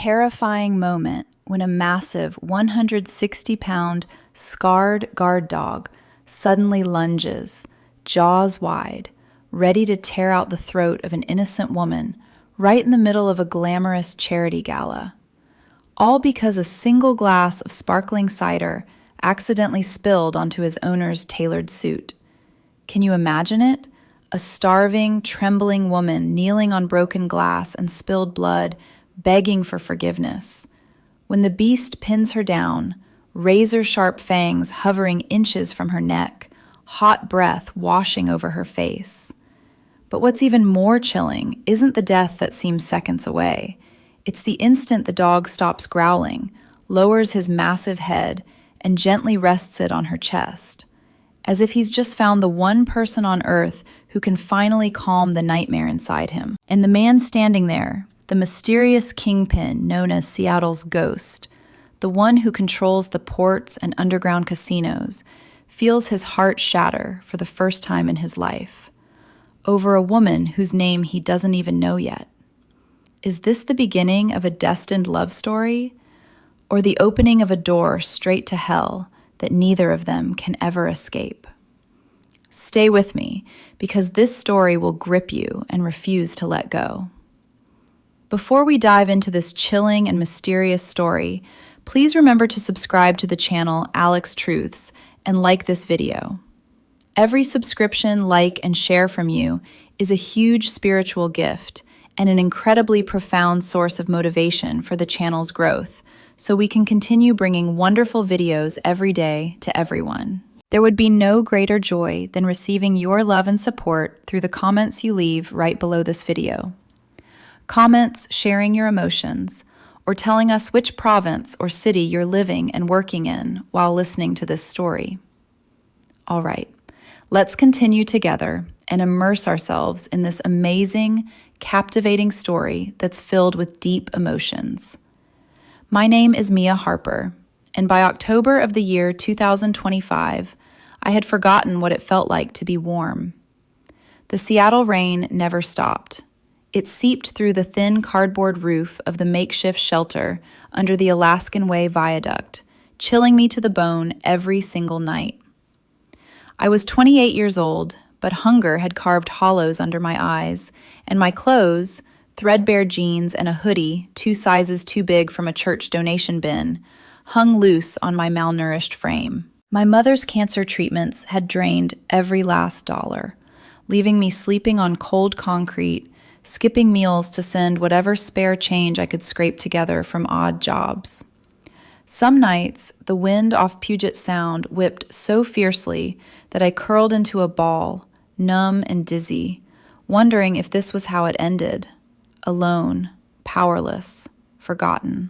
terrifying moment when a massive 160-pound scarred guard dog suddenly lunges, jaws wide, ready to tear out the throat of an innocent woman right in the middle of a glamorous charity gala. All because a single glass of sparkling cider accidentally spilled onto his owner's tailored suit. Can you imagine it? A starving, trembling woman kneeling on broken glass and spilled blood, begging for forgiveness. When the beast pins her down, razor-sharp fangs hovering inches from her neck, hot breath washing over her face. But what's even more chilling isn't the death that seems seconds away. It's the instant the dog stops growling, lowers his massive head, and gently rests it on her chest, as if he's just found the one person on earth who can finally calm the nightmare inside him. And the man standing there, the mysterious kingpin known as Seattle's Ghost, the one who controls the ports and underground casinos, feels his heart shatter for the first time in his life, over a woman whose name he doesn't even know yet. Is this the beginning of a destined love story, or the opening of a door straight to hell that neither of them can ever escape? Stay with me, because this story will grip you and refuse to let go. Before we dive into this chilling and mysterious story, please remember to subscribe to the channel Alex Truths and like this video. Every subscription, like, and share from you is a huge spiritual gift and an incredibly profound source of motivation for the channel's growth, so we can continue bringing wonderful videos every day to everyone. There would be no greater joy than receiving your love and support through the comments you leave right below this video. Comments sharing your emotions, or telling us which province or city you're living and working in while listening to this story. All right, let's continue together and immerse ourselves in this amazing, captivating story that's filled with deep emotions. My name is Mia Harper, and by October of the year 2025, I had forgotten what it felt like to be warm. The Seattle rain never stopped. It seeped through the thin cardboard roof of the makeshift shelter under the Alaskan Way Viaduct, chilling me to the bone every single night. I was 28 years old, but hunger had carved hollows under my eyes, and my clothes, threadbare jeans and a hoodie 2 sizes too big from a church donation bin, hung loose on my malnourished frame. My mother's cancer treatments had drained every last dollar, leaving me sleeping on cold concrete, skipping meals to send whatever spare change I could scrape together from odd jobs. Some nights, the wind off Puget Sound whipped so fiercely that I curled into a ball, numb and dizzy, wondering if this was how it ended. Alone, powerless, forgotten.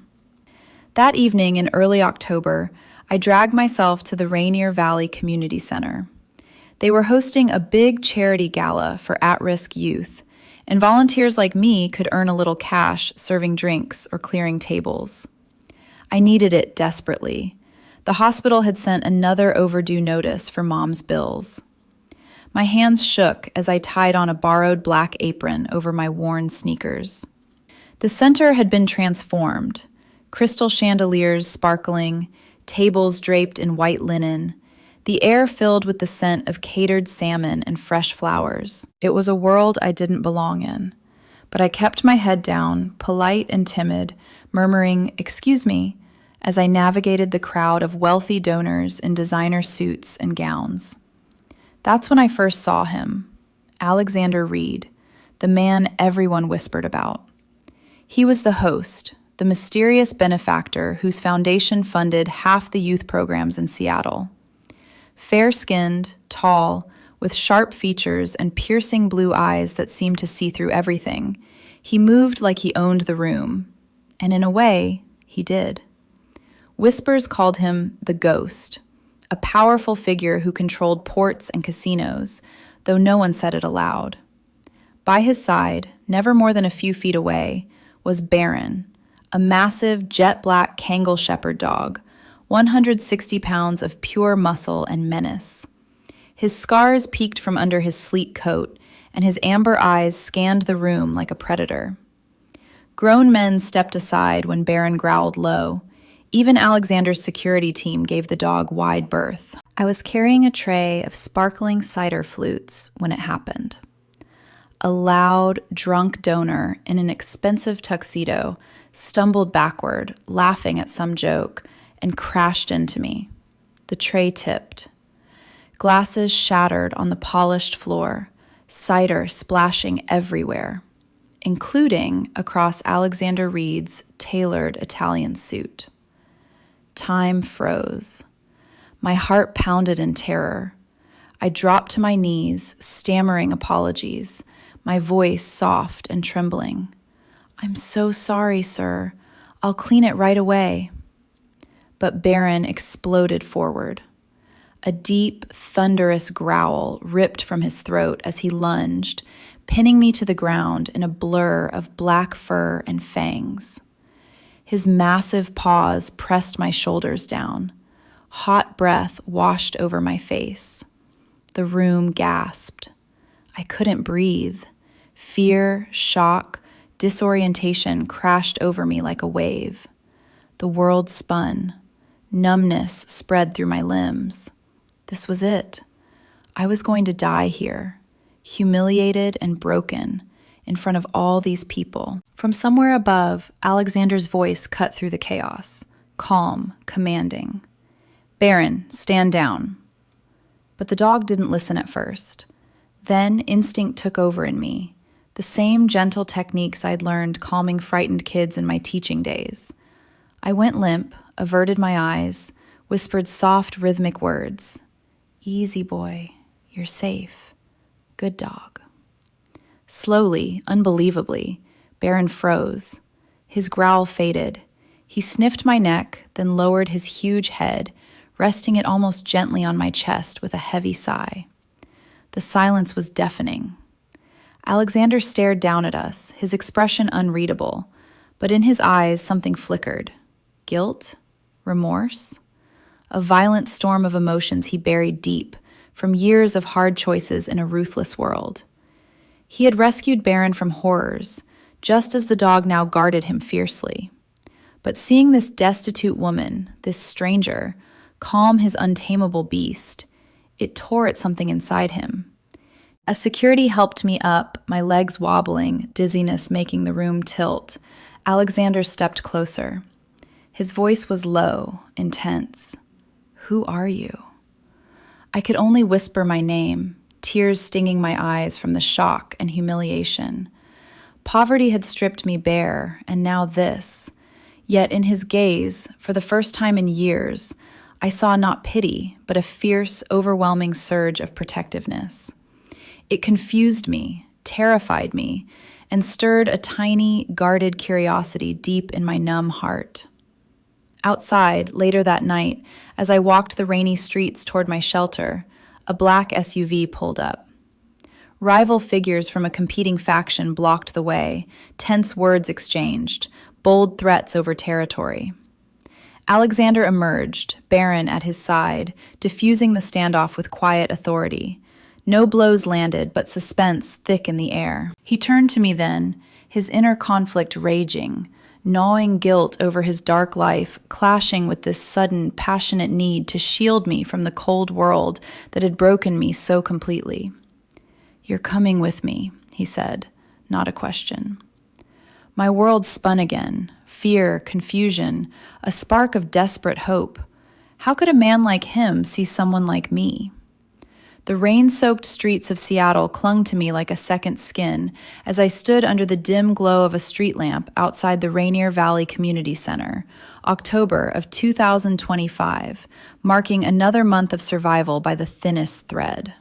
That evening in early October, I dragged myself to the Rainier Valley Community Center. They were hosting a big charity gala for at-risk youth, and volunteers like me could earn a little cash serving drinks or clearing tables. I needed it desperately. The hospital had sent another overdue notice for Mom's bills. My hands shook as I tied on a borrowed black apron over my worn sneakers. The center had been transformed, crystal chandeliers sparkling, tables draped in white linen, the air filled with the scent of catered salmon and fresh flowers. It was a world I didn't belong in, but I kept my head down, polite and timid, murmuring, "Excuse me," as I navigated the crowd of wealthy donors in designer suits and gowns. That's when I first saw him, Alexander Reed, the man everyone whispered about. He was the host, the mysterious benefactor whose foundation funded half the youth programs in Seattle. Fair-skinned, tall, with sharp features and piercing blue eyes that seemed to see through everything, he moved like he owned the room. And in a way, he did. Whispers called him the Ghost, a powerful figure who controlled ports and casinos, though no one said it aloud. By his side, never more than a few feet away, was Baron, a massive jet-black Kangal Shepherd dog, 160 pounds of pure muscle and menace. His scars peeked from under his sleek coat, and his amber eyes scanned the room like a predator. Grown men stepped aside when Baron growled low. Even Alexander's security team gave the dog wide berth. I was carrying a tray of sparkling cider flutes when it happened. A loud, drunk donor in an expensive tuxedo stumbled backward, laughing at some joke, and crashed into me. The tray tipped. Glasses shattered on the polished floor, cider splashing everywhere, including across Alexander Reed's tailored Italian suit. Time froze. My heart pounded in terror. I dropped to my knees, stammering apologies, my voice soft and trembling. "I'm so sorry, sir. I'll clean it right away." But Baron exploded forward. A deep, thunderous growl ripped from his throat as he lunged, pinning me to the ground in a blur of black fur and fangs. His massive paws pressed my shoulders down. Hot breath washed over my face. The room gasped. I couldn't breathe. Fear, shock, disorientation crashed over me like a wave. The world spun. Numbness spread through my limbs. This was it. I was going to die here, humiliated and broken, in front of all these people. From somewhere above, Alexander's voice cut through the chaos, calm, commanding. "Baron, stand down." But the dog didn't listen at first. Then instinct took over in me, the same gentle techniques I'd learned calming frightened kids in my teaching days. I went limp, averted my eyes, whispered soft, rhythmic words. "Easy, boy. You're safe. Good dog." Slowly, unbelievably, Baron froze. His growl faded. He sniffed my neck, then lowered his huge head, resting it almost gently on my chest with a heavy sigh. The silence was deafening. Alexander stared down at us, his expression unreadable, but in his eyes something flickered. Guilt? Remorse? A violent storm of emotions he buried deep, from years of hard choices in a ruthless world. He had rescued Baron from horrors, just as the dog now guarded him fiercely. But seeing this destitute woman, this stranger, calm his untamable beast, it tore at something inside him. As security helped me up, my legs wobbling, dizziness making the room tilt, Alexander stepped closer. His voice was low, intense. "Who are you?" I could only whisper my name, tears stinging my eyes from the shock and humiliation. Poverty had stripped me bare, and now this. Yet in his gaze, for the first time in years, I saw not pity, but a fierce, overwhelming surge of protectiveness. It confused me, terrified me, and stirred a tiny, guarded curiosity deep in my numb heart. Outside, later that night, as I walked the rainy streets toward my shelter, a black SUV pulled up. Rival figures from a competing faction blocked the way, tense words exchanged, bold threats over territory. Alexander emerged, Baron at his side, diffusing the standoff with quiet authority. No blows landed, but suspense thick in the air. He turned to me then, his inner conflict raging, gnawing guilt over his dark life, clashing with this sudden, passionate need to shield me from the cold world that had broken me so completely. "You're coming with me," he said, not a question. My world spun again, fear, confusion, a spark of desperate hope. How could a man like him see someone like me? The rain-soaked streets of Seattle clung to me like a second skin as I stood under the dim glow of a street lamp outside the Rainier Valley Community Center, October of 2025, marking another month of survival by the thinnest thread.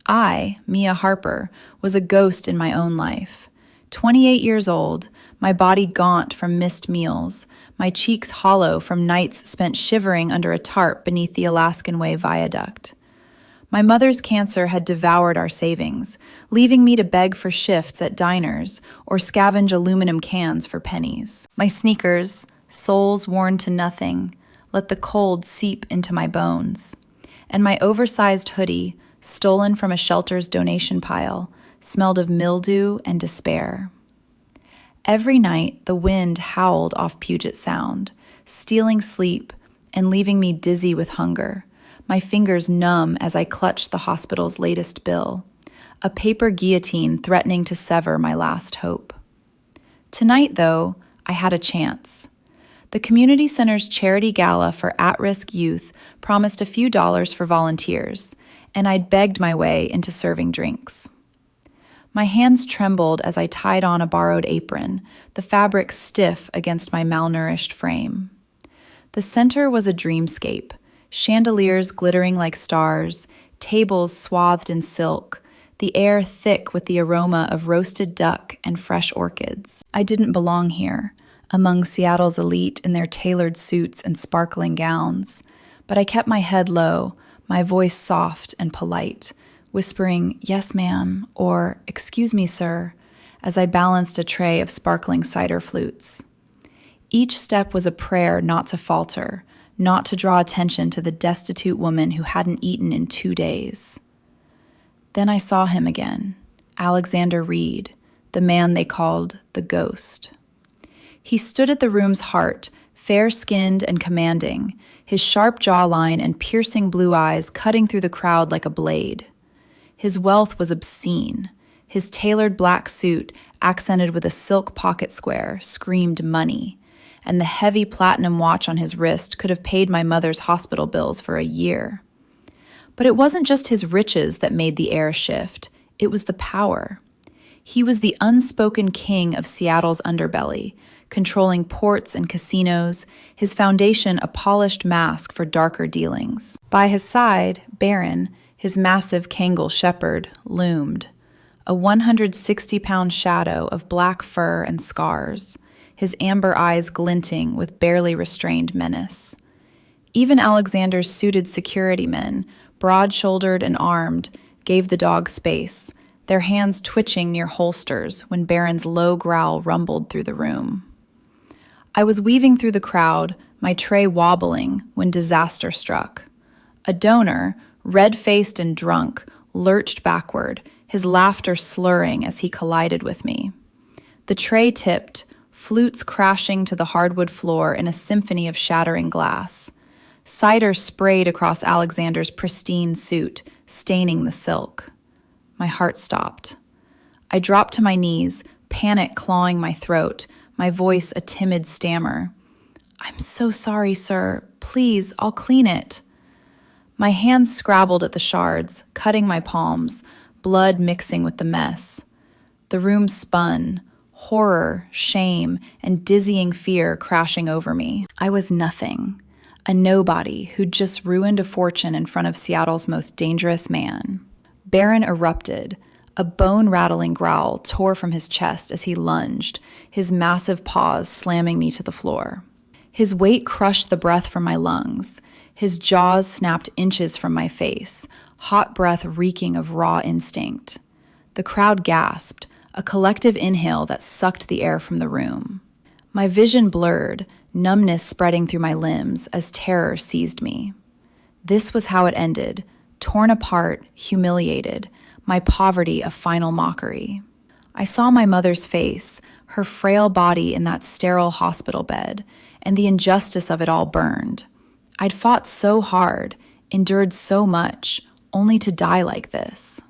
I, Mia Harper, was a ghost in my own life. 28 years old, my body gaunt from missed meals, my cheeks hollow from nights spent shivering under a tarp beneath the Alaskan Way Viaduct. My mother's cancer had devoured our savings, leaving me to beg for shifts at diners or scavenge aluminum cans for pennies. My sneakers, soles worn to nothing, let the cold seep into my bones. And my oversized hoodie, stolen from a shelter's donation pile, smelled of mildew and despair. Every night, the wind howled off Puget Sound, stealing sleep and leaving me dizzy with hunger, my fingers numb as I clutched the hospital's latest bill, a paper guillotine threatening to sever my last hope. Tonight, though, I had a chance. The community center's charity gala for at-risk youth promised a few dollars for volunteers, and I'd begged my way into serving drinks. My hands trembled as I tied on a borrowed apron, the fabric stiff against my malnourished frame. The center was a dreamscape, chandeliers glittering like stars, tables swathed in silk, the air thick with the aroma of roasted duck and fresh orchids. I didn't belong here, among Seattle's elite in their tailored suits and sparkling gowns, but I kept my head low, my voice soft and polite, whispering, "Yes, ma'am," or "Excuse me, sir," as I balanced a tray of sparkling cider flutes. Each step was a prayer not to falter, not to draw attention to the destitute woman who hadn't eaten in 2 days. Then I saw him again, Alexander Reed, the man they called the Ghost. He stood at the room's heart, fair-skinned and commanding, his sharp jawline and piercing blue eyes cutting through the crowd like a blade. His wealth was obscene. His tailored black suit, accented with a silk pocket square, screamed money, and the heavy platinum watch on his wrist could have paid my mother's hospital bills for a year. But it wasn't just his riches that made the air shift. It was the power. He was the unspoken king of Seattle's underbelly, controlling ports and casinos, his foundation a polished mask for darker dealings. By his side, Baron, his massive Kangal shepherd, loomed, a 160-pound shadow of black fur and scars, his amber eyes glinting with barely restrained menace. Even Alexander's suited security men, broad-shouldered and armed, gave the dog space, their hands twitching near holsters when Baron's low growl rumbled through the room. I was weaving through the crowd, my tray wobbling, when disaster struck. A donor, red-faced and drunk, lurched backward, his laughter slurring as he collided with me. The tray tipped, flutes crashing to the hardwood floor in a symphony of shattering glass. Cider sprayed across Alexander's pristine suit, staining the silk. My heart stopped. I dropped to my knees, panic clawing my throat, my voice a timid stammer. "I'm so sorry, sir. Please, I'll clean it." My hands scrabbled at the shards, cutting my palms, blood mixing with the mess. The room spun, horror, shame, and dizzying fear crashing over me. I was nothing, a nobody who'd just ruined a fortune in front of Seattle's most dangerous man. Baron erupted. A bone-rattling growl tore from his chest as he lunged, his massive paws slamming me to the floor. His weight crushed the breath from my lungs. His jaws snapped inches from my face, hot breath reeking of raw instinct. The crowd gasped, a collective inhale that sucked the air from the room. My vision blurred, numbness spreading through my limbs as terror seized me. This was how it ended, torn apart, humiliated, my poverty a final mockery. I saw my mother's face, her frail body in that sterile hospital bed, and the injustice of it all burned. I'd fought so hard, endured so much, only to die like this.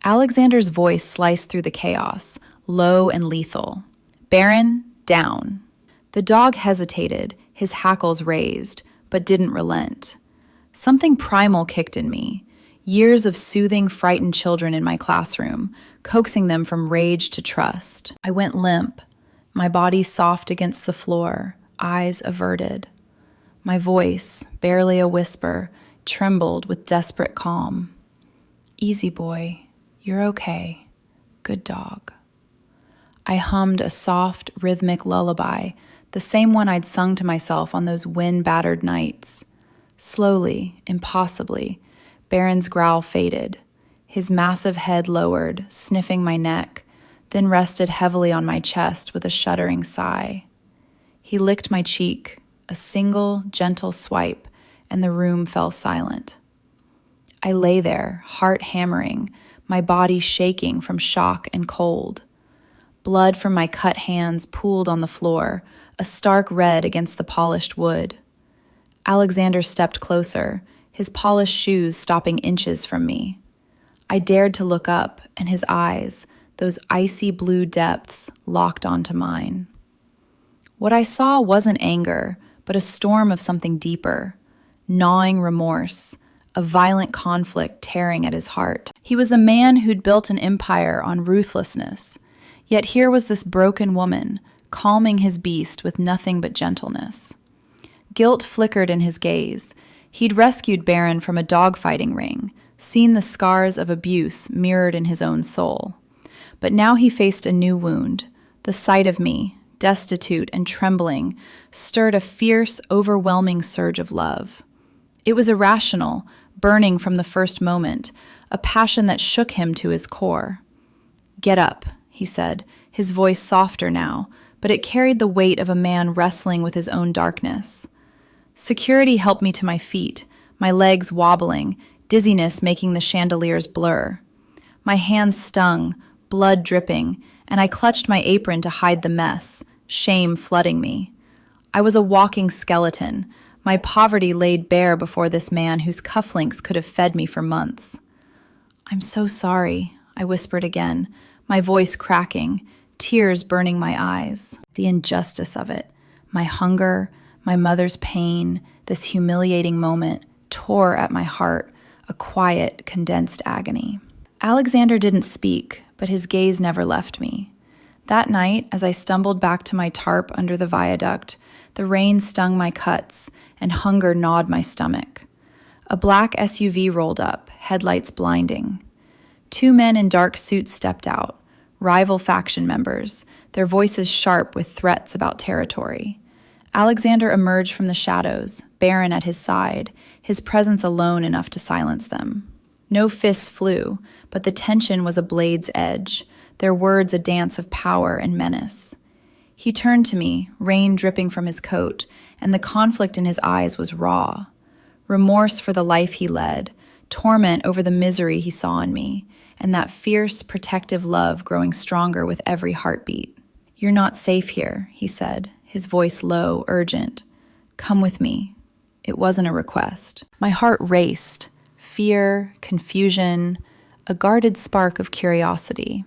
Alexander's voice sliced through the chaos, low and lethal. "Baron, down." The dog hesitated, his hackles raised, but didn't relent. Something primal kicked in me. Years of soothing frightened children in my classroom, coaxing them from rage to trust. I went limp, my body soft against the floor, eyes averted. My voice, barely a whisper, trembled with desperate calm. "Easy, boy. You're okay. Good dog." I hummed a soft, rhythmic lullaby, the same one I'd sung to myself on those wind-battered nights. Slowly, impossibly, Baron's growl faded. His massive head lowered, sniffing my neck, then rested heavily on my chest with a shuddering sigh. He licked my cheek, a single, gentle swipe, and the room fell silent. I lay there, heart hammering, my body shaking from shock and cold. Blood from my cut hands pooled on the floor, a stark red against the polished wood. Alexander stepped closer, his polished shoes stopping inches from me. I dared to look up, and his eyes, those icy blue depths, locked onto mine. What I saw wasn't anger, but a storm of something deeper, gnawing remorse, a violent conflict tearing at his heart. He was a man who'd built an empire on ruthlessness, yet here was this broken woman, calming his beast with nothing but gentleness. Guilt flickered in his gaze. He'd rescued Baron from a dogfighting ring, seen the scars of abuse mirrored in his own soul. But now he faced a new wound. The sight of me, destitute and trembling, stirred a fierce, overwhelming surge of love. It was irrational, burning from the first moment, a passion that shook him to his core. "Get up," he said, his voice softer now, but it carried the weight of a man wrestling with his own darkness. Security helped me to my feet, my legs wobbling, dizziness making the chandeliers blur. My hands stung, blood dripping, and I clutched my apron to hide the mess, shame flooding me. I was a walking skeleton, my poverty laid bare before this man whose cufflinks could have fed me for months. "I'm so sorry," I whispered again, my voice cracking, tears burning my eyes. The injustice of it, my hunger, my mother's pain, this humiliating moment tore at my heart, a quiet, condensed agony. Alexander didn't speak, but his gaze never left me. That night, as I stumbled back to my tarp under the viaduct, the rain stung my cuts and hunger gnawed my stomach. A black SUV rolled up, headlights blinding. 2 men in dark suits stepped out, rival faction members, their voices sharp with threats about territory. Alexander emerged from the shadows, Baron at his side, his presence alone enough to silence them. No fists flew, but the tension was a blade's edge, their words a dance of power and menace. He turned to me, rain dripping from his coat, and the conflict in his eyes was raw. Remorse for the life he led, torment over the misery he saw in me, and that fierce, protective love growing stronger with every heartbeat. "You're not safe here," he said, his voice low, urgent. "Come with me." It wasn't a request. My heart raced. Fear, confusion, a guarded spark of curiosity.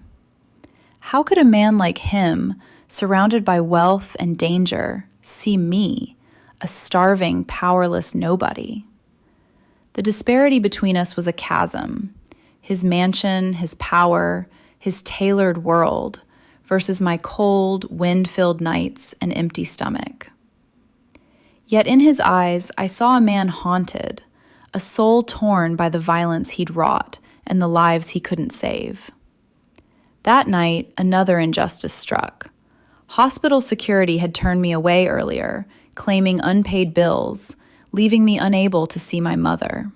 How could a man like him, surrounded by wealth and danger, see me, a starving, powerless nobody? The disparity between us was a chasm. His mansion, his power, his tailored world, versus my cold, wind-filled nights and empty stomach. Yet in his eyes, I saw a man haunted, a soul torn by the violence he'd wrought and the lives he couldn't save. That night, another injustice struck. Hospital security had turned me away earlier, claiming unpaid bills, leaving me unable to see my mother.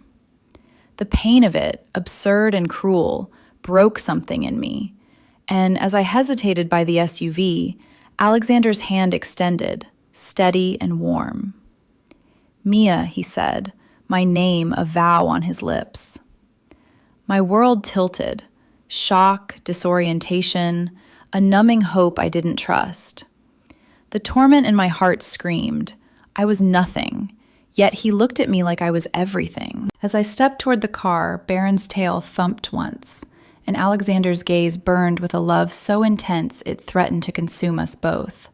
The pain of it, absurd and cruel, broke something in me, and as I hesitated by the SUV, Alexander's hand extended, steady and warm. "Mia," he said, my name a vow on his lips. My world tilted, shock, disorientation, a numbing hope I didn't trust. The torment in my heart screamed. I was nothing, yet he looked at me like I was everything. As I stepped toward the car, Baron's tail thumped once, and Alexander's gaze burned with a love so intense it threatened to consume us both.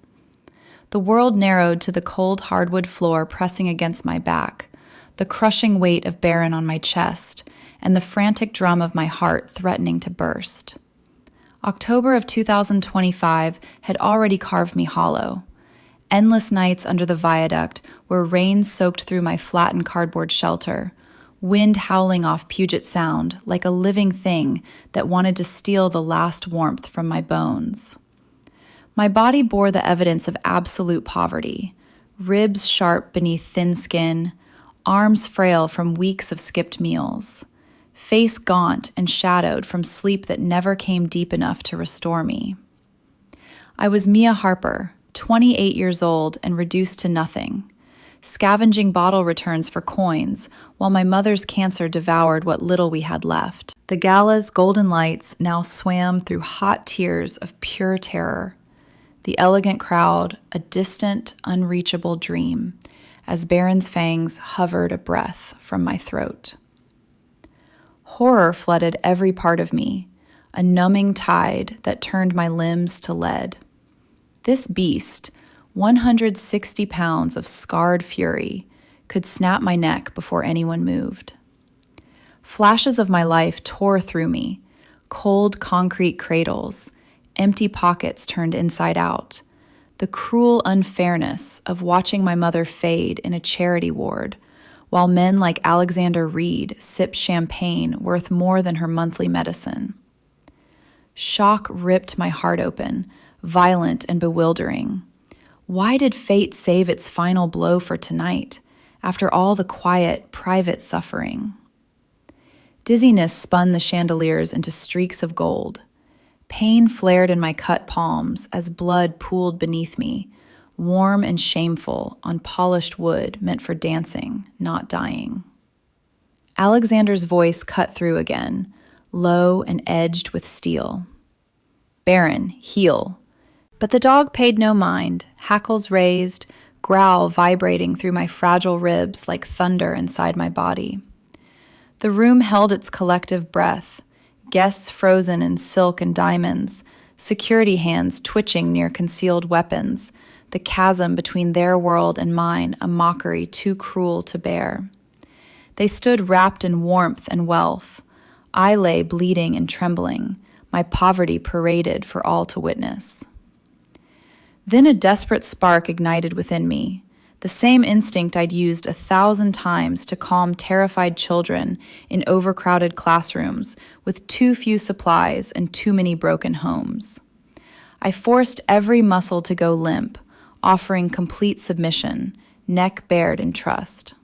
The world narrowed to the cold hardwood floor pressing against my back, the crushing weight of Baron on my chest, and the frantic drum of my heart threatening to burst. October of 2025 had already carved me hollow. Endless nights under the viaduct where rain soaked through my flattened cardboard shelter, wind howling off Puget Sound like a living thing that wanted to steal the last warmth from my bones. My body bore the evidence of absolute poverty, ribs sharp beneath thin skin, arms frail from weeks of skipped meals, face gaunt and shadowed from sleep that never came deep enough to restore me. I was Mia Harper, 28 years old and reduced to nothing, scavenging bottle returns for coins while my mother's cancer devoured what little we had left. The gala's golden lights now swam through hot tears of pure terror. The elegant crowd, a distant, unreachable dream, as Baron's fangs hovered a breath from my throat. Horror flooded every part of me, a numbing tide that turned my limbs to lead. This beast, 160 pounds of scarred fury, could snap my neck before anyone moved. Flashes of my life tore through me, cold concrete cradles, empty pockets turned inside out, the cruel unfairness of watching my mother fade in a charity ward, while men like Alexander Reed sip champagne worth more than her monthly medicine. Shock ripped my heart open, violent and bewildering. Why did fate save its final blow for tonight, after all the quiet, private suffering? Dizziness spun the chandeliers into streaks of gold. Pain flared in my cut palms as blood pooled beneath me, warm and shameful on polished wood meant for dancing, not dying. Alexander's voice cut through again, low and edged with steel. "Baron, heel." But the dog paid no mind, hackles raised, growl vibrating through my fragile ribs like thunder inside my body. The room held its collective breath, guests frozen in silk and diamonds, security hands twitching near concealed weapons, the chasm between their world and mine a mockery too cruel to bear. They stood wrapped in warmth and wealth. I lay bleeding and trembling, my poverty paraded for all to witness. Then a desperate spark ignited within me, the same instinct I'd used 1,000 times to calm terrified children in overcrowded classrooms with too few supplies and too many broken homes. I forced every muscle to go limp, offering complete submission, neck bared in trust.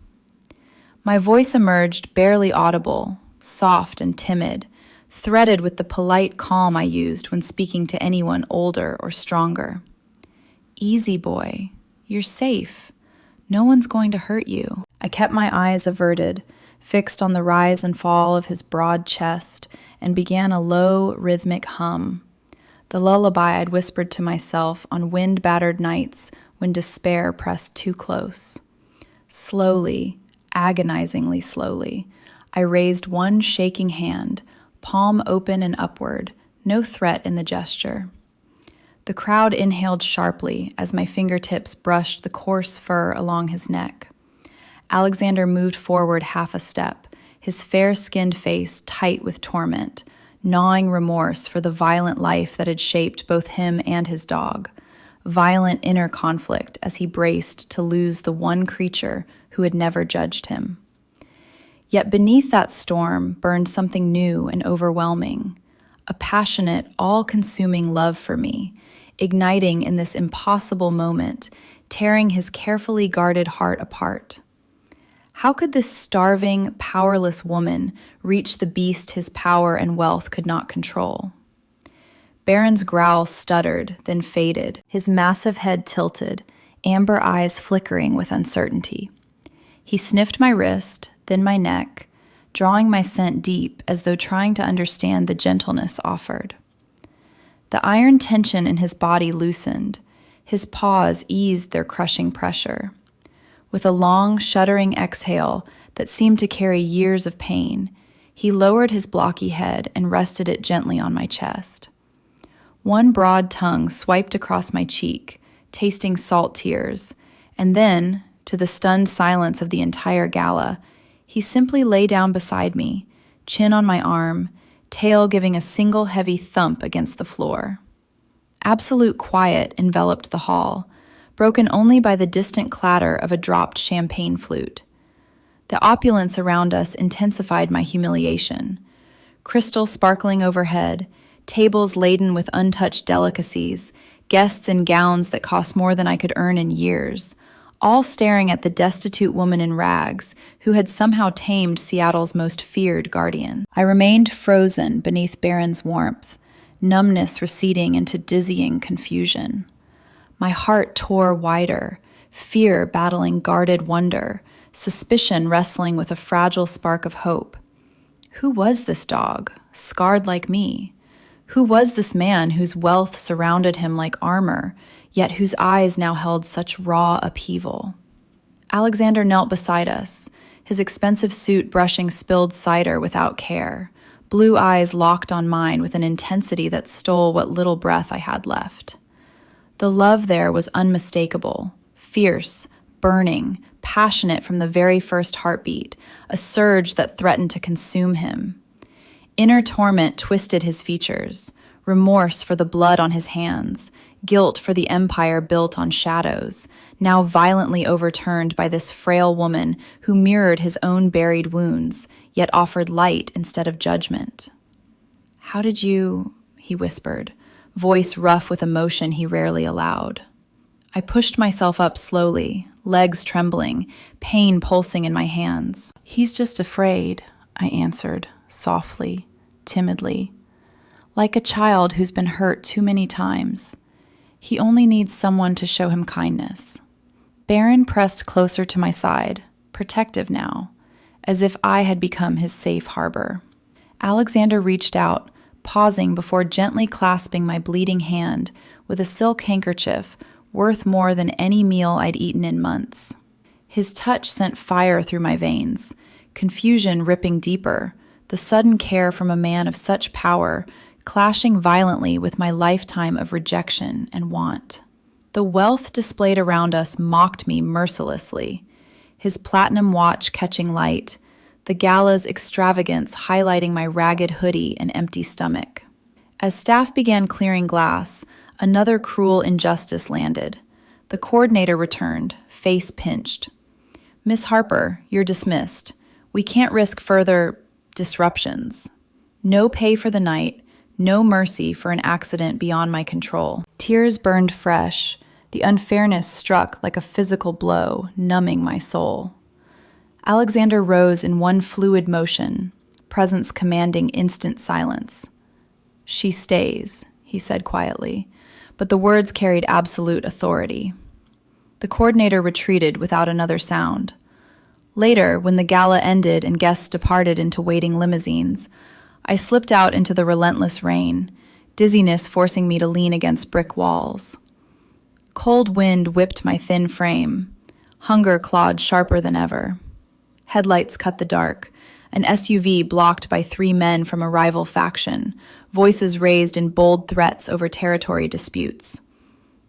My voice emerged barely audible, soft and timid, threaded with the polite calm I used when speaking to anyone older or stronger. "Easy, boy. You're safe. No one's going to hurt you." I kept my eyes averted, fixed on the rise and fall of his broad chest, and began a low, rhythmic hum, the lullaby I'd whispered to myself on wind-battered nights when despair pressed too close. Slowly, agonizingly slowly, I raised one shaking hand, palm open and upward, no threat in the gesture. The crowd inhaled sharply as my fingertips brushed the coarse fur along his neck. Alexander moved forward half a step, his fair-skinned face tight with torment, gnawing remorse for the violent life that had shaped both him and his dog, violent inner conflict as he braced to lose the one creature who had never judged him. Yet beneath that storm burned something new and overwhelming, a passionate, all-consuming love for me, igniting in this impossible moment, tearing his carefully guarded heart apart. How could this starving, powerless woman reach the beast his power and wealth could not control? Baron's growl stuttered, then faded, his massive head tilted, amber eyes flickering with uncertainty. He sniffed my wrist, then my neck, drawing my scent deep as though trying to understand the gentleness offered. The iron tension in his body loosened, his paws eased their crushing pressure. With a long, shuddering exhale that seemed to carry years of pain, he lowered his blocky head and rested it gently on my chest. One broad tongue swiped across my cheek, tasting salt tears, and then, to the stunned silence of the entire gala, he simply lay down beside me, chin on my arm, tail giving a single heavy thump against the floor. Absolute quiet enveloped the hall, broken only by the distant clatter of a dropped champagne flute. The opulence around us intensified my humiliation. Crystal sparkling overhead, tables laden with untouched delicacies, guests in gowns that cost more than I could earn in years, all staring at the destitute woman in rags who had somehow tamed Seattle's most feared guardian. I remained frozen beneath Baron's warmth, numbness receding into dizzying confusion. My heart tore wider, fear battling guarded wonder, suspicion wrestling with a fragile spark of hope. Who was this dog, scarred like me? Who was this man whose wealth surrounded him like armor, yet whose eyes now held such raw upheaval? Alexander knelt beside us, his expensive suit brushing spilled cider without care, blue eyes locked on mine with an intensity that stole what little breath I had left. The love there was unmistakable, fierce, burning, passionate from the very first heartbeat, a surge that threatened to consume him. Inner torment twisted his features, remorse for the blood on his hands, guilt for the empire built on shadows, now violently overturned by this frail woman who mirrored his own buried wounds, yet offered light instead of judgment. "How did you," he whispered, voice rough with emotion he rarely allowed. I pushed myself up slowly, legs trembling, pain pulsing in my hands. "He's just afraid," I answered, softly, timidly, like a child who's been hurt too many times. He only needs someone to show him kindness. Baron pressed closer to my side, protective now, as if I had become his safe harbor. Alexander reached out, pausing before gently clasping my bleeding hand with a silk handkerchief worth more than any meal I'd eaten in months. His touch sent fire through my veins, confusion ripping deeper, the sudden care from a man of such power clashing violently with my lifetime of rejection and want. The wealth displayed around us mocked me mercilessly, his platinum watch catching light, the gala's extravagance highlighting my ragged hoodie and empty stomach. As staff began clearing glass, another cruel injustice landed. The coordinator returned, face pinched. "Miss Harper, you're dismissed. We can't risk further disruptions. No pay for the night, no mercy for an accident beyond my control." Tears burned fresh. The unfairness struck like a physical blow, numbing my soul. Alexander rose in one fluid motion, presence commanding instant silence. "She stays," he said quietly, but the words carried absolute authority. The coordinator retreated without another sound. Later, when the gala ended and guests departed into waiting limousines, I slipped out into the relentless rain, dizziness forcing me to lean against brick walls. Cold wind whipped my thin frame. Hunger clawed sharper than ever. Headlights cut the dark, an SUV blocked by 3 men from a rival faction, voices raised in bold threats over territory disputes.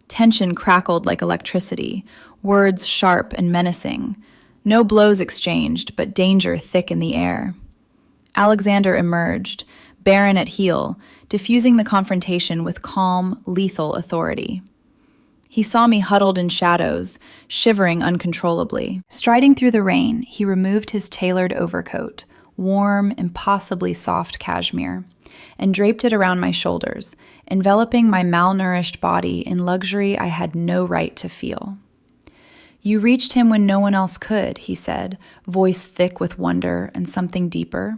Tension crackled like electricity, words sharp and menacing. No blows exchanged, but danger thick in the air. Alexander emerged, Baron at heel, diffusing the confrontation with calm, lethal authority. He saw me huddled in shadows, shivering uncontrollably. Striding through the rain, he removed his tailored overcoat, warm, impossibly soft cashmere, and draped it around my shoulders, enveloping my malnourished body in luxury I had no right to feel. "You reached him when no one else could," he said, voice thick with wonder and something deeper.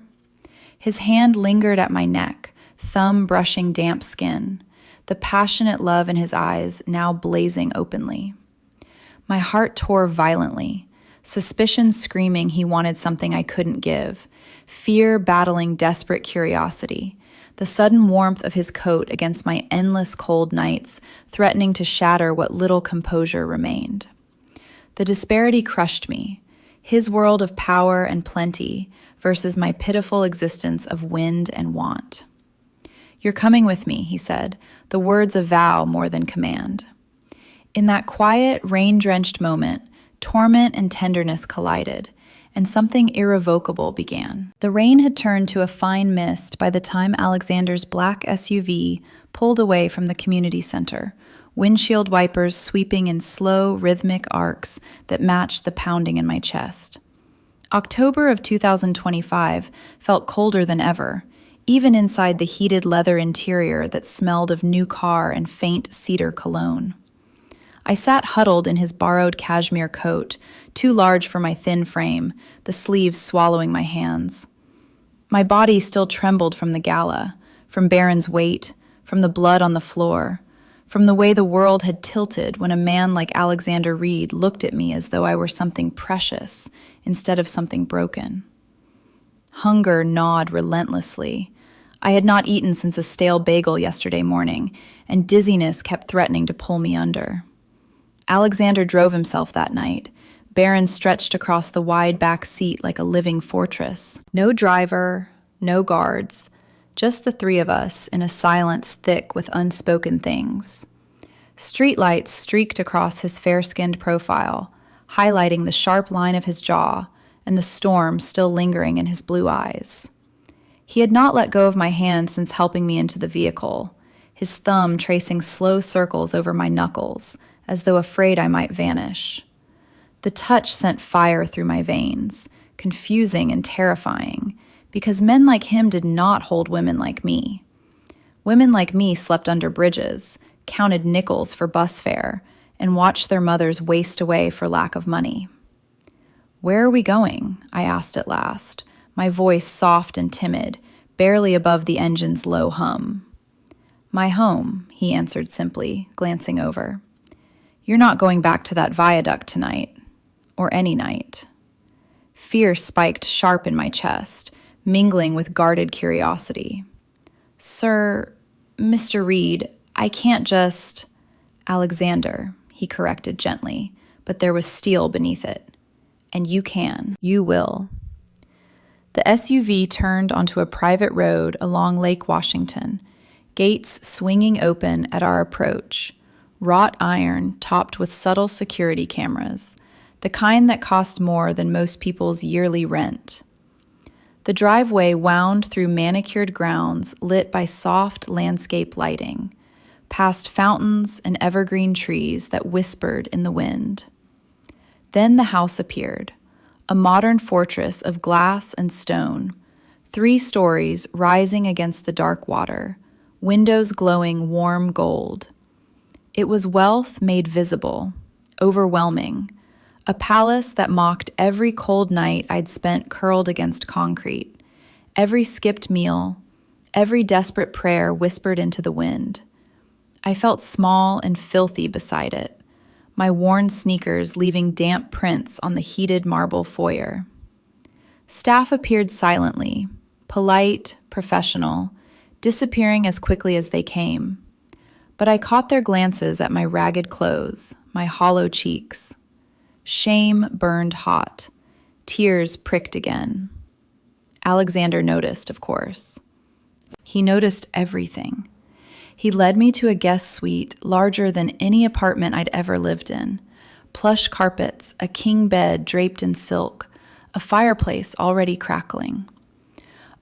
His hand lingered at my neck, thumb brushing damp skin, the passionate love in his eyes now blazing openly. My heart tore violently, suspicion screaming he wanted something I couldn't give, fear battling desperate curiosity, the sudden warmth of his coat against my endless cold nights threatening to shatter what little composure remained. The disparity crushed me, his world of power and plenty versus my pitiful existence of wind and want. "You're coming with me," he said, the words a vow more than command. In that quiet, rain-drenched moment, torment and tenderness collided, and something irrevocable began. The rain had turned to a fine mist by the time Alexander's black SUV pulled away from the community center, windshield wipers sweeping in slow, rhythmic arcs that matched the pounding in my chest. October of 2025 felt colder than ever, even inside the heated leather interior that smelled of new car and faint cedar cologne. I sat huddled in his borrowed cashmere coat, too large for my thin frame, the sleeves swallowing my hands. My body still trembled from the gala, from Baron's weight, from the blood on the floor, from the way the world had tilted when a man like Alexander Reed looked at me as though I were something precious instead of something broken. Hunger gnawed relentlessly. I had not eaten since a stale bagel yesterday morning, and dizziness kept threatening to pull me under. Alexander drove himself that night. Baron stretched across the wide back seat like a living fortress. No driver, no guards, just the three of us in a silence thick with unspoken things. Streetlights streaked across his fair-skinned profile, highlighting the sharp line of his jaw and the storm still lingering in his blue eyes. He had not let go of my hand since helping me into the vehicle, his thumb tracing slow circles over my knuckles, as though afraid I might vanish. The touch sent fire through my veins, confusing and terrifying, because men like him did not hold women like me. Women like me slept under bridges, counted nickels for bus fare, and watched their mothers waste away for lack of money. "Where are we going?" I asked at last, my voice soft and timid, barely above the engine's low hum. "My home," he answered simply, glancing over. "You're not going back to that viaduct tonight, or any night." Fear spiked sharp in my chest, mingling with guarded curiosity. "Sir, Mr. Reed, I can't just—" "Alexander," he corrected gently, but there was steel beneath it. "And you can. You will." The SUV turned onto a private road along Lake Washington, gates swinging open at our approach, wrought iron topped with subtle security cameras, the kind that cost more than most people's yearly rent. The driveway wound through manicured grounds lit by soft landscape lighting, past fountains and evergreen trees that whispered in the wind. Then the house appeared, a modern fortress of glass and stone, 3 stories rising against the dark water, windows glowing warm gold. It was wealth made visible, overwhelming, a palace that mocked every cold night I'd spent curled against concrete, every skipped meal, every desperate prayer whispered into the wind. I felt small and filthy beside it, my worn sneakers leaving damp prints on the heated marble foyer. Staff appeared silently, polite, professional, disappearing as quickly as they came. But I caught their glances at my ragged clothes, my hollow cheeks. Shame burned hot. Tears pricked again. Alexander noticed, of course. He noticed everything. He led me to a guest suite larger than any apartment I'd ever lived in. Plush carpets, a king bed draped in silk, a fireplace already crackling.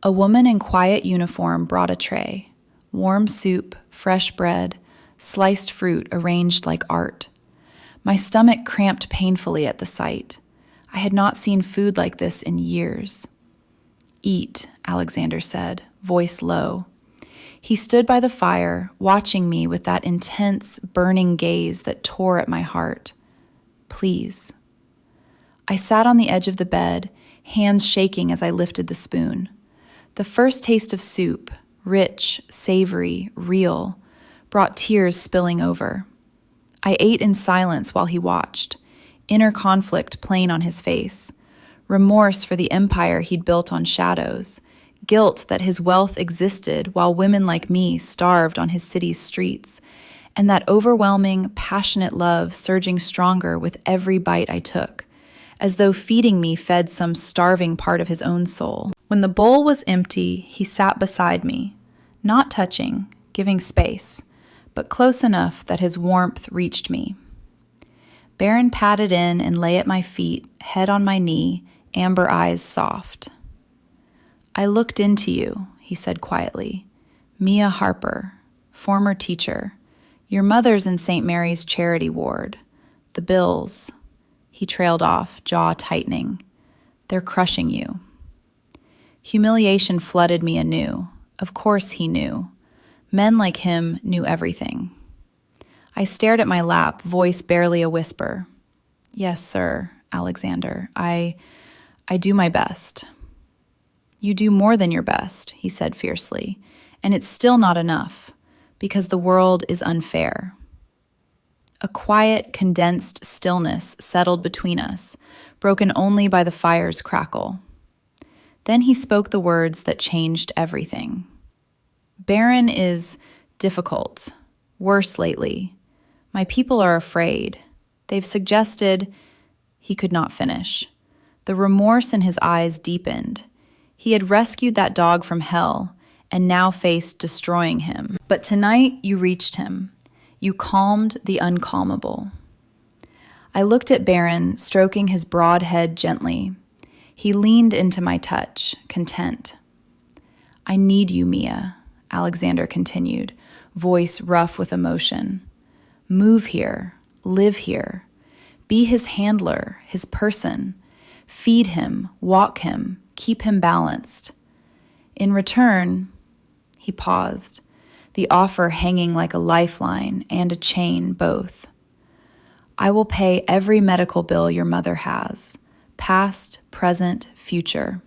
A woman in quiet uniform brought a tray. Warm soup, fresh bread, sliced fruit arranged like art. My stomach cramped painfully at the sight. I had not seen food like this in years. "Eat," Alexander said, voice low. He stood by the fire, watching me with that intense, burning gaze that tore at my heart. "Please." I sat on the edge of the bed, hands shaking as I lifted the spoon. The first taste of soup, rich, savory, real, brought tears spilling over. I ate in silence while he watched, inner conflict plain on his face, remorse for the empire he'd built on shadows, guilt that his wealth existed while women like me starved on his city's streets, and that overwhelming, passionate love surging stronger with every bite I took, as though feeding me fed some starving part of his own soul. When the bowl was empty, he sat beside me, not touching, giving space, but close enough that his warmth reached me. Baron patted in and lay at my feet, head on my knee, amber eyes soft. "I looked into you," he said quietly. "Mia Harper, former teacher. Your mother's in St. Mary's Charity Ward. The bills." He trailed off, jaw tightening. "They're crushing you." Humiliation flooded me anew. Of course he knew. Men like him knew everything. I stared at my lap, voice barely a whisper. "Yes, sir, Alexander. I do my best." "You do more than your best," he said fiercely, "and it's still not enough, because the world is unfair." A quiet, condensed stillness settled between us, broken only by the fire's crackle. Then he spoke the words that changed everything. Baron is difficult, worse lately. My people are afraid. They've suggested he could not finish. The remorse in his eyes deepened. He had rescued that dog from hell and now faced destroying him. But tonight you reached him. You calmed the uncalmable. I looked at Baron, stroking his broad head gently. He leaned into my touch, content. I need you, Mia, Alexander continued, voice rough with emotion. Move here, live here. Be his handler, his person. Feed him, walk him, keep him balanced. In return, he paused, the offer hanging like a lifeline and a chain both. I will pay every medical bill your mother has, past, present, future.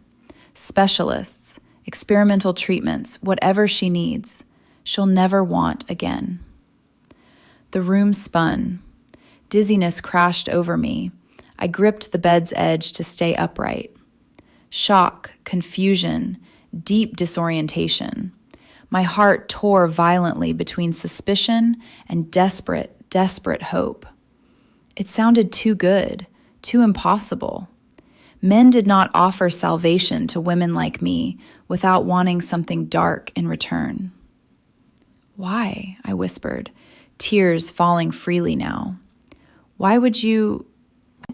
Specialists, experimental treatments, whatever she needs, she'll never want again. The room spun. Dizziness crashed over me. I gripped the bed's edge to stay upright. Shock, confusion, deep disorientation. My heart tore violently between suspicion and desperate hope. It sounded too good, too impossible. Men did not offer salvation to women like me without wanting something dark in return. Why? I whispered, tears falling freely now. Why would you...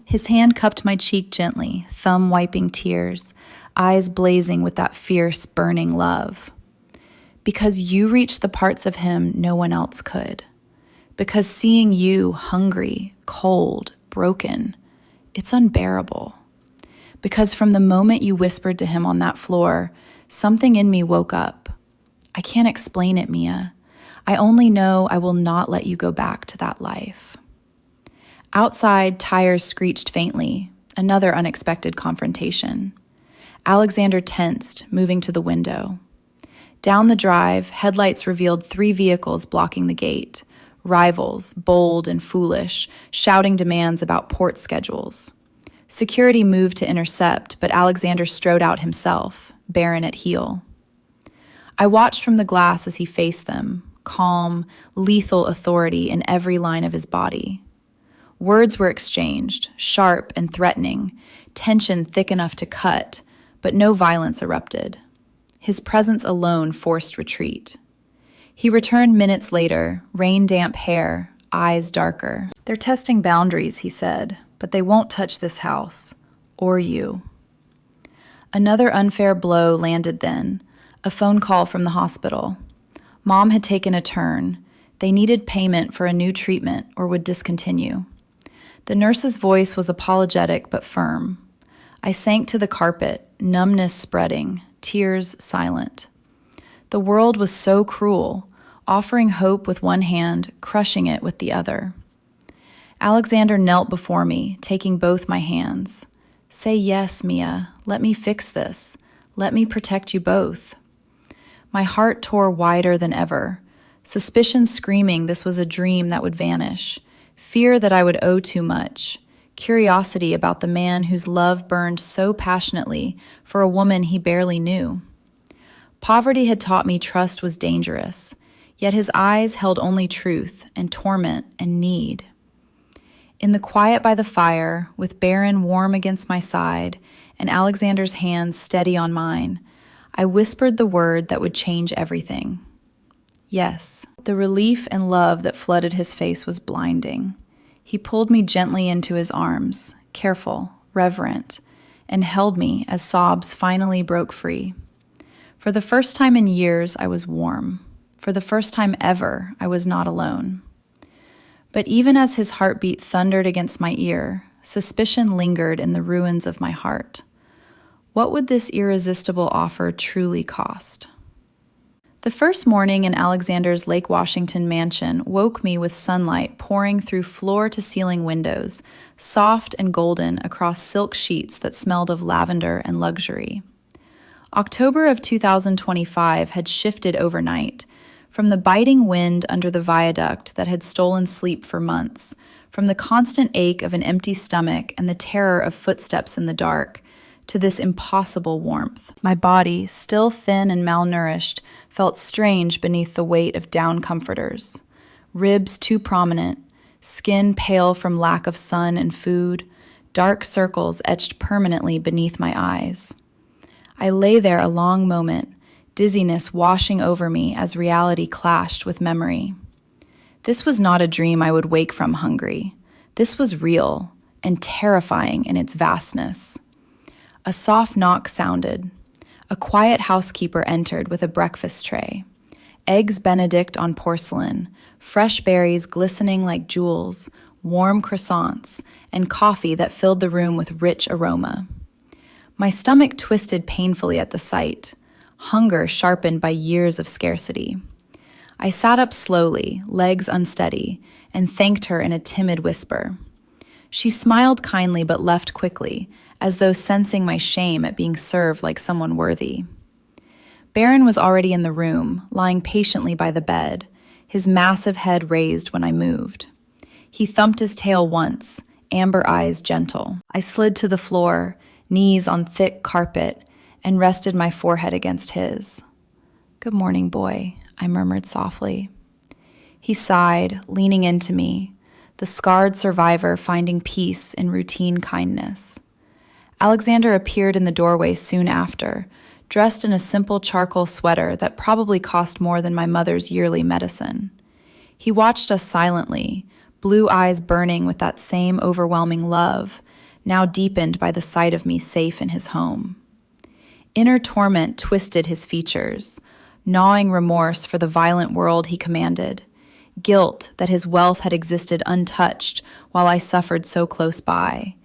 His hand cupped my cheek gently, thumb wiping tears, eyes blazing with that fierce, burning love. Because you reached the parts of him no one else could. Because seeing you hungry, cold, broken, it's unbearable. Because from the moment you whispered to him on that floor, something in me woke up. I can't explain it, Mia. I only know I will not let you go back to that life. Outside, tires screeched faintly, another unexpected confrontation. Alexander tensed, moving to the window. Down the drive, headlights revealed 3 vehicles blocking the gate, rivals, bold and foolish, shouting demands about port schedules. Security moved to intercept, but Alexander strode out himself, Baron at heel. I watched from the glass as he faced them, calm, lethal authority in every line of his body. Words were exchanged, sharp and threatening, tension thick enough to cut, but no violence erupted. His presence alone forced retreat. He returned minutes later, rain-damp hair, eyes darker. They're testing boundaries, he said, but they won't touch this house, or you. Another unfair blow landed then, a phone call from the hospital. Mom had taken a turn. They needed payment for a new treatment or would discontinue. The nurse's voice was apologetic but firm. I sank to the carpet, numbness spreading, tears silent. The world was so cruel, offering hope with one hand, crushing it with the other. Alexander knelt before me, taking both my hands. Say yes, Mia. Let me fix this. Let me protect you both. My heart tore wider than ever. Suspicion screaming this was a dream that would vanish. Fear that I would owe too much. Curiosity about the man whose love burned so passionately for a woman he barely knew. Poverty had taught me trust was dangerous, yet his eyes held only truth and torment and need. In the quiet by the fire, with Baron warm against my side and Alexander's hands steady on mine, I whispered the word that would change everything. Yes, the relief and love that flooded his face was blinding. He pulled me gently into his arms, careful, reverent, and held me as sobs finally broke free. For the first time in years, I was warm. For the first time ever, I was not alone. But even as his heartbeat thundered against my ear, suspicion lingered in the ruins of my heart. What would this irresistible offer truly cost? The first morning in Alexander's Lake Washington mansion woke me with sunlight pouring through floor-to-ceiling windows, soft and golden across silk sheets that smelled of lavender and luxury. October of 2025 had shifted overnight, from the biting wind under the viaduct that had stolen sleep for months, from the constant ache of an empty stomach and the terror of footsteps in the dark, to this impossible warmth. My body, still thin and malnourished, felt strange beneath the weight of down comforters. Ribs too prominent, skin pale from lack of sun and food, dark circles etched permanently beneath my eyes. I lay there a long moment, dizziness washing over me as reality clashed with memory. This was not a dream I would wake from hungry. This was real and terrifying in its vastness. A soft knock sounded. A quiet housekeeper entered with a breakfast tray. Eggs Benedict on porcelain, fresh berries glistening like jewels, warm croissants, and coffee that filled the room with rich aroma. My stomach twisted painfully at the sight, hunger sharpened by years of scarcity. I sat up slowly, legs unsteady, and thanked her in a timid whisper. She smiled kindly but left quickly, as though sensing my shame at being served like someone worthy. Baron was already in the room, lying patiently by the bed, his massive head raised when I moved. He thumped his tail once, amber eyes gentle. I slid to the floor, knees on thick carpet, and rested my forehead against his. "Good morning, boy," I murmured softly. He sighed, leaning into me, the scarred survivor finding peace in routine kindness. Alexander appeared in the doorway soon after, dressed in a simple charcoal sweater that probably cost more than my mother's yearly medicine. He watched us silently, blue eyes burning with that same overwhelming love, now deepened by the sight of me safe in his home. Inner torment twisted his features, gnawing remorse for the violent world he commanded, guilt that his wealth had existed untouched while I suffered so close by,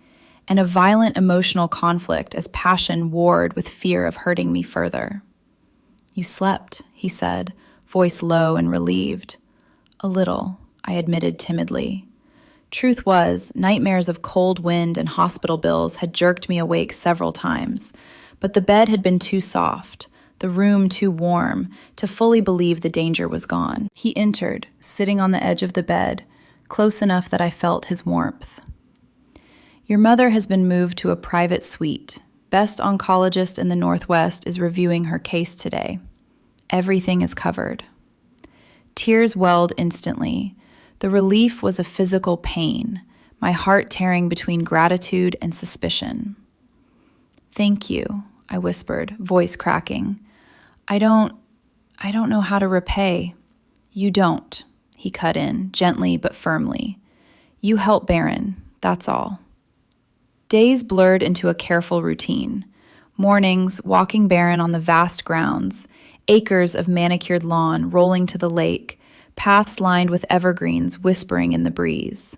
and a violent emotional conflict as passion warred with fear of hurting me further. "You slept," he said, voice low and relieved. "A little," I admitted timidly. Truth was, nightmares of cold wind and hospital bills had jerked me awake several times, but the bed had been too soft, the room too warm, to fully believe the danger was gone. He entered, sitting on the edge of the bed, close enough that I felt his warmth. "Your mother has been moved to a private suite. Best oncologist in the Northwest is reviewing her case today. Everything is covered." Tears welled instantly. The relief was a physical pain, my heart tearing between gratitude and suspicion. "Thank you," I whispered, voice cracking. I don't know how to repay." "You don't," he cut in, gently but firmly. "You help Baron, that's all." Days blurred into a careful routine. Mornings, walking Baron on the vast grounds, acres of manicured lawn rolling to the lake, paths lined with evergreens whispering in the breeze.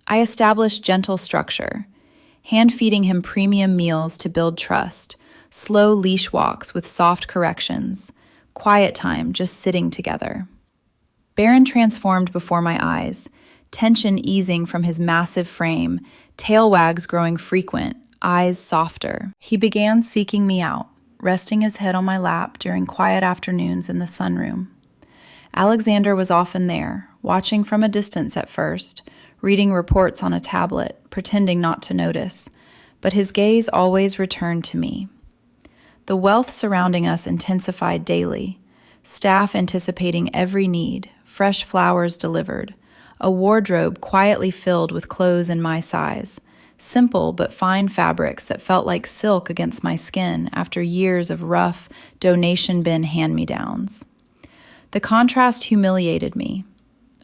I established gentle structure, hand-feeding him premium meals to build trust, slow leash walks with soft corrections, quiet time just sitting together. Baron transformed before my eyes, tension easing from his massive frame, tail wags growing frequent, eyes softer. He began seeking me out, resting his head on my lap during quiet afternoons in the sunroom. Alexander was often there, watching from a distance at first, reading reports on a tablet, pretending not to notice, but his gaze always returned to me. The wealth surrounding us intensified daily, staff anticipating every need, fresh flowers delivered, a wardrobe quietly filled with clothes in my size, simple but fine fabrics that felt like silk against my skin after years of rough, donation bin hand-me-downs. The contrast humiliated me.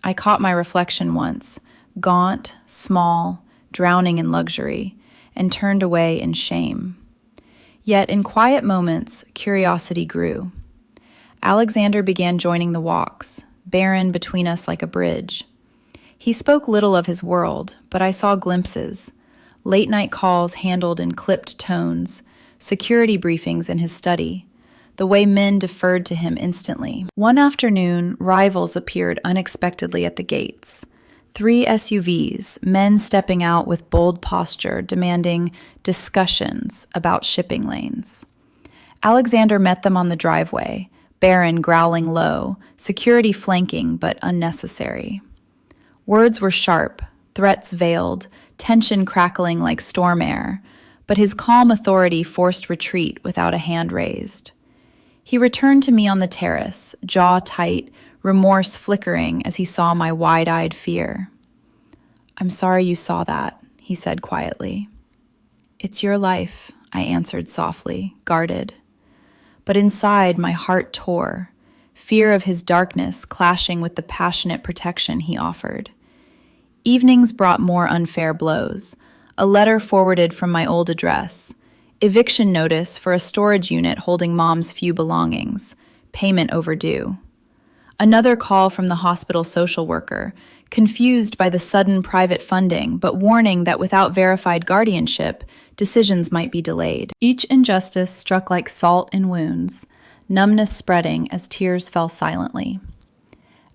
I caught my reflection once, gaunt, small, drowning in luxury, and turned away in shame. Yet in quiet moments, curiosity grew. Alexander began joining the walks, Baron between us like a bridge. He spoke little of his world, but I saw glimpses, late-night calls handled in clipped tones, security briefings in his study, the way men deferred to him instantly. One afternoon, rivals appeared unexpectedly at the gates. 3 SUVs, men stepping out with bold posture, demanding discussions about shipping lanes. Alexander met them on the driveway, Baron growling low, security flanking but unnecessary. Words were sharp, threats veiled, tension crackling like storm air, but his calm authority forced retreat without a hand raised. He returned to me on the terrace, jaw tight, remorse flickering as he saw my wide-eyed fear. "I'm sorry you saw that," he said quietly. "It's your life," I answered softly, guarded. But inside, my heart tore, fear of his darkness clashing with the passionate protection he offered. Evenings brought more unfair blows. A letter forwarded from my old address. Eviction notice for a storage unit holding Mom's few belongings. Payment overdue. Another call from the hospital social worker, confused by the sudden private funding, but warning that without verified guardianship, decisions might be delayed. Each injustice struck like salt in wounds, numbness spreading as tears fell silently.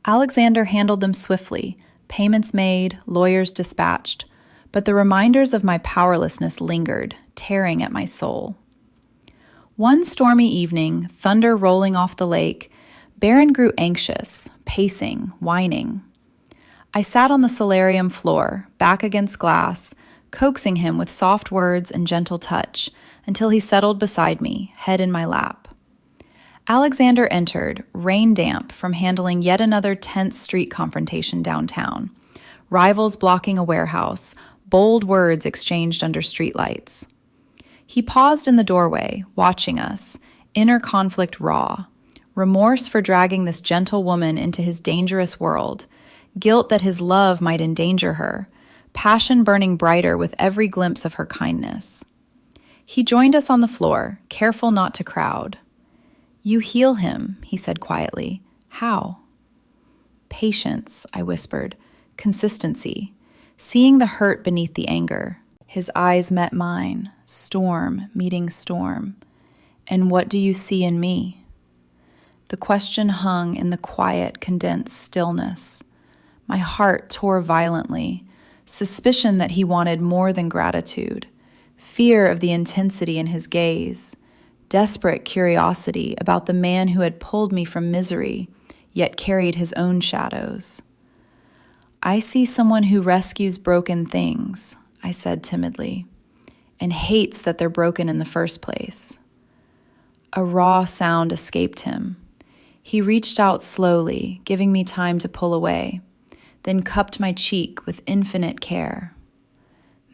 Alexander handled them swiftly, payments made, lawyers dispatched, but the reminders of my powerlessness lingered, tearing at my soul. One stormy evening, thunder rolling off the lake, Baron grew anxious, pacing, whining. I sat on the solarium floor, back against glass, coaxing him with soft words and gentle touch, until he settled beside me, head in my lap. Alexander entered, rain-damp from handling yet another tense street confrontation downtown. Rivals blocking a warehouse, bold words exchanged under streetlights. He paused in the doorway, watching us, inner conflict raw. Remorse for dragging this gentle woman into his dangerous world, guilt that his love might endanger her, passion burning brighter with every glimpse of her kindness. He joined us on the floor, careful not to crowd. "You heal him," he said quietly. "How?" "Patience," I whispered. "Consistency. Seeing the hurt beneath the anger." His eyes met mine, storm meeting storm. "And what do you see in me?" The question hung in the quiet, condensed stillness. My heart tore violently, suspicion that he wanted more than gratitude, fear of the intensity in his gaze, desperate curiosity about the man who had pulled me from misery, yet carried his own shadows. "I see someone who rescues broken things," I said timidly, "and hates that they're broken in the first place." A raw sound escaped him. He reached out slowly, giving me time to pull away, then cupped my cheek with infinite care.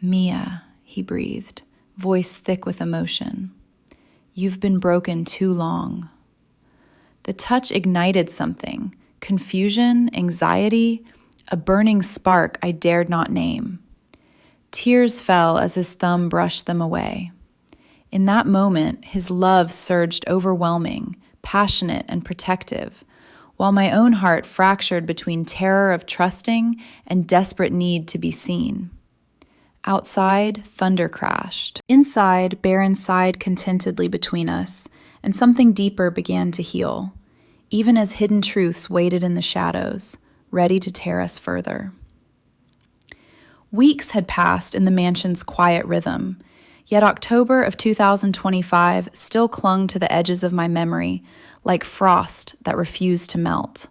"Mia," he breathed, voice thick with emotion. "You've been broken too long." The touch ignited something, confusion, anxiety, a burning spark I dared not name. Tears fell as his thumb brushed them away. In that moment, his love surged overwhelming, passionate and protective, while my own heart fractured between terror of trusting and desperate need to be seen. Outside, thunder crashed. Inside, Baron sighed contentedly between us, and something deeper began to heal, even as hidden truths waited in the shadows, ready to tear us further. Weeks had passed in the mansion's quiet rhythm, yet October of 2025 still clung to the edges of my memory like frost that refused to melt.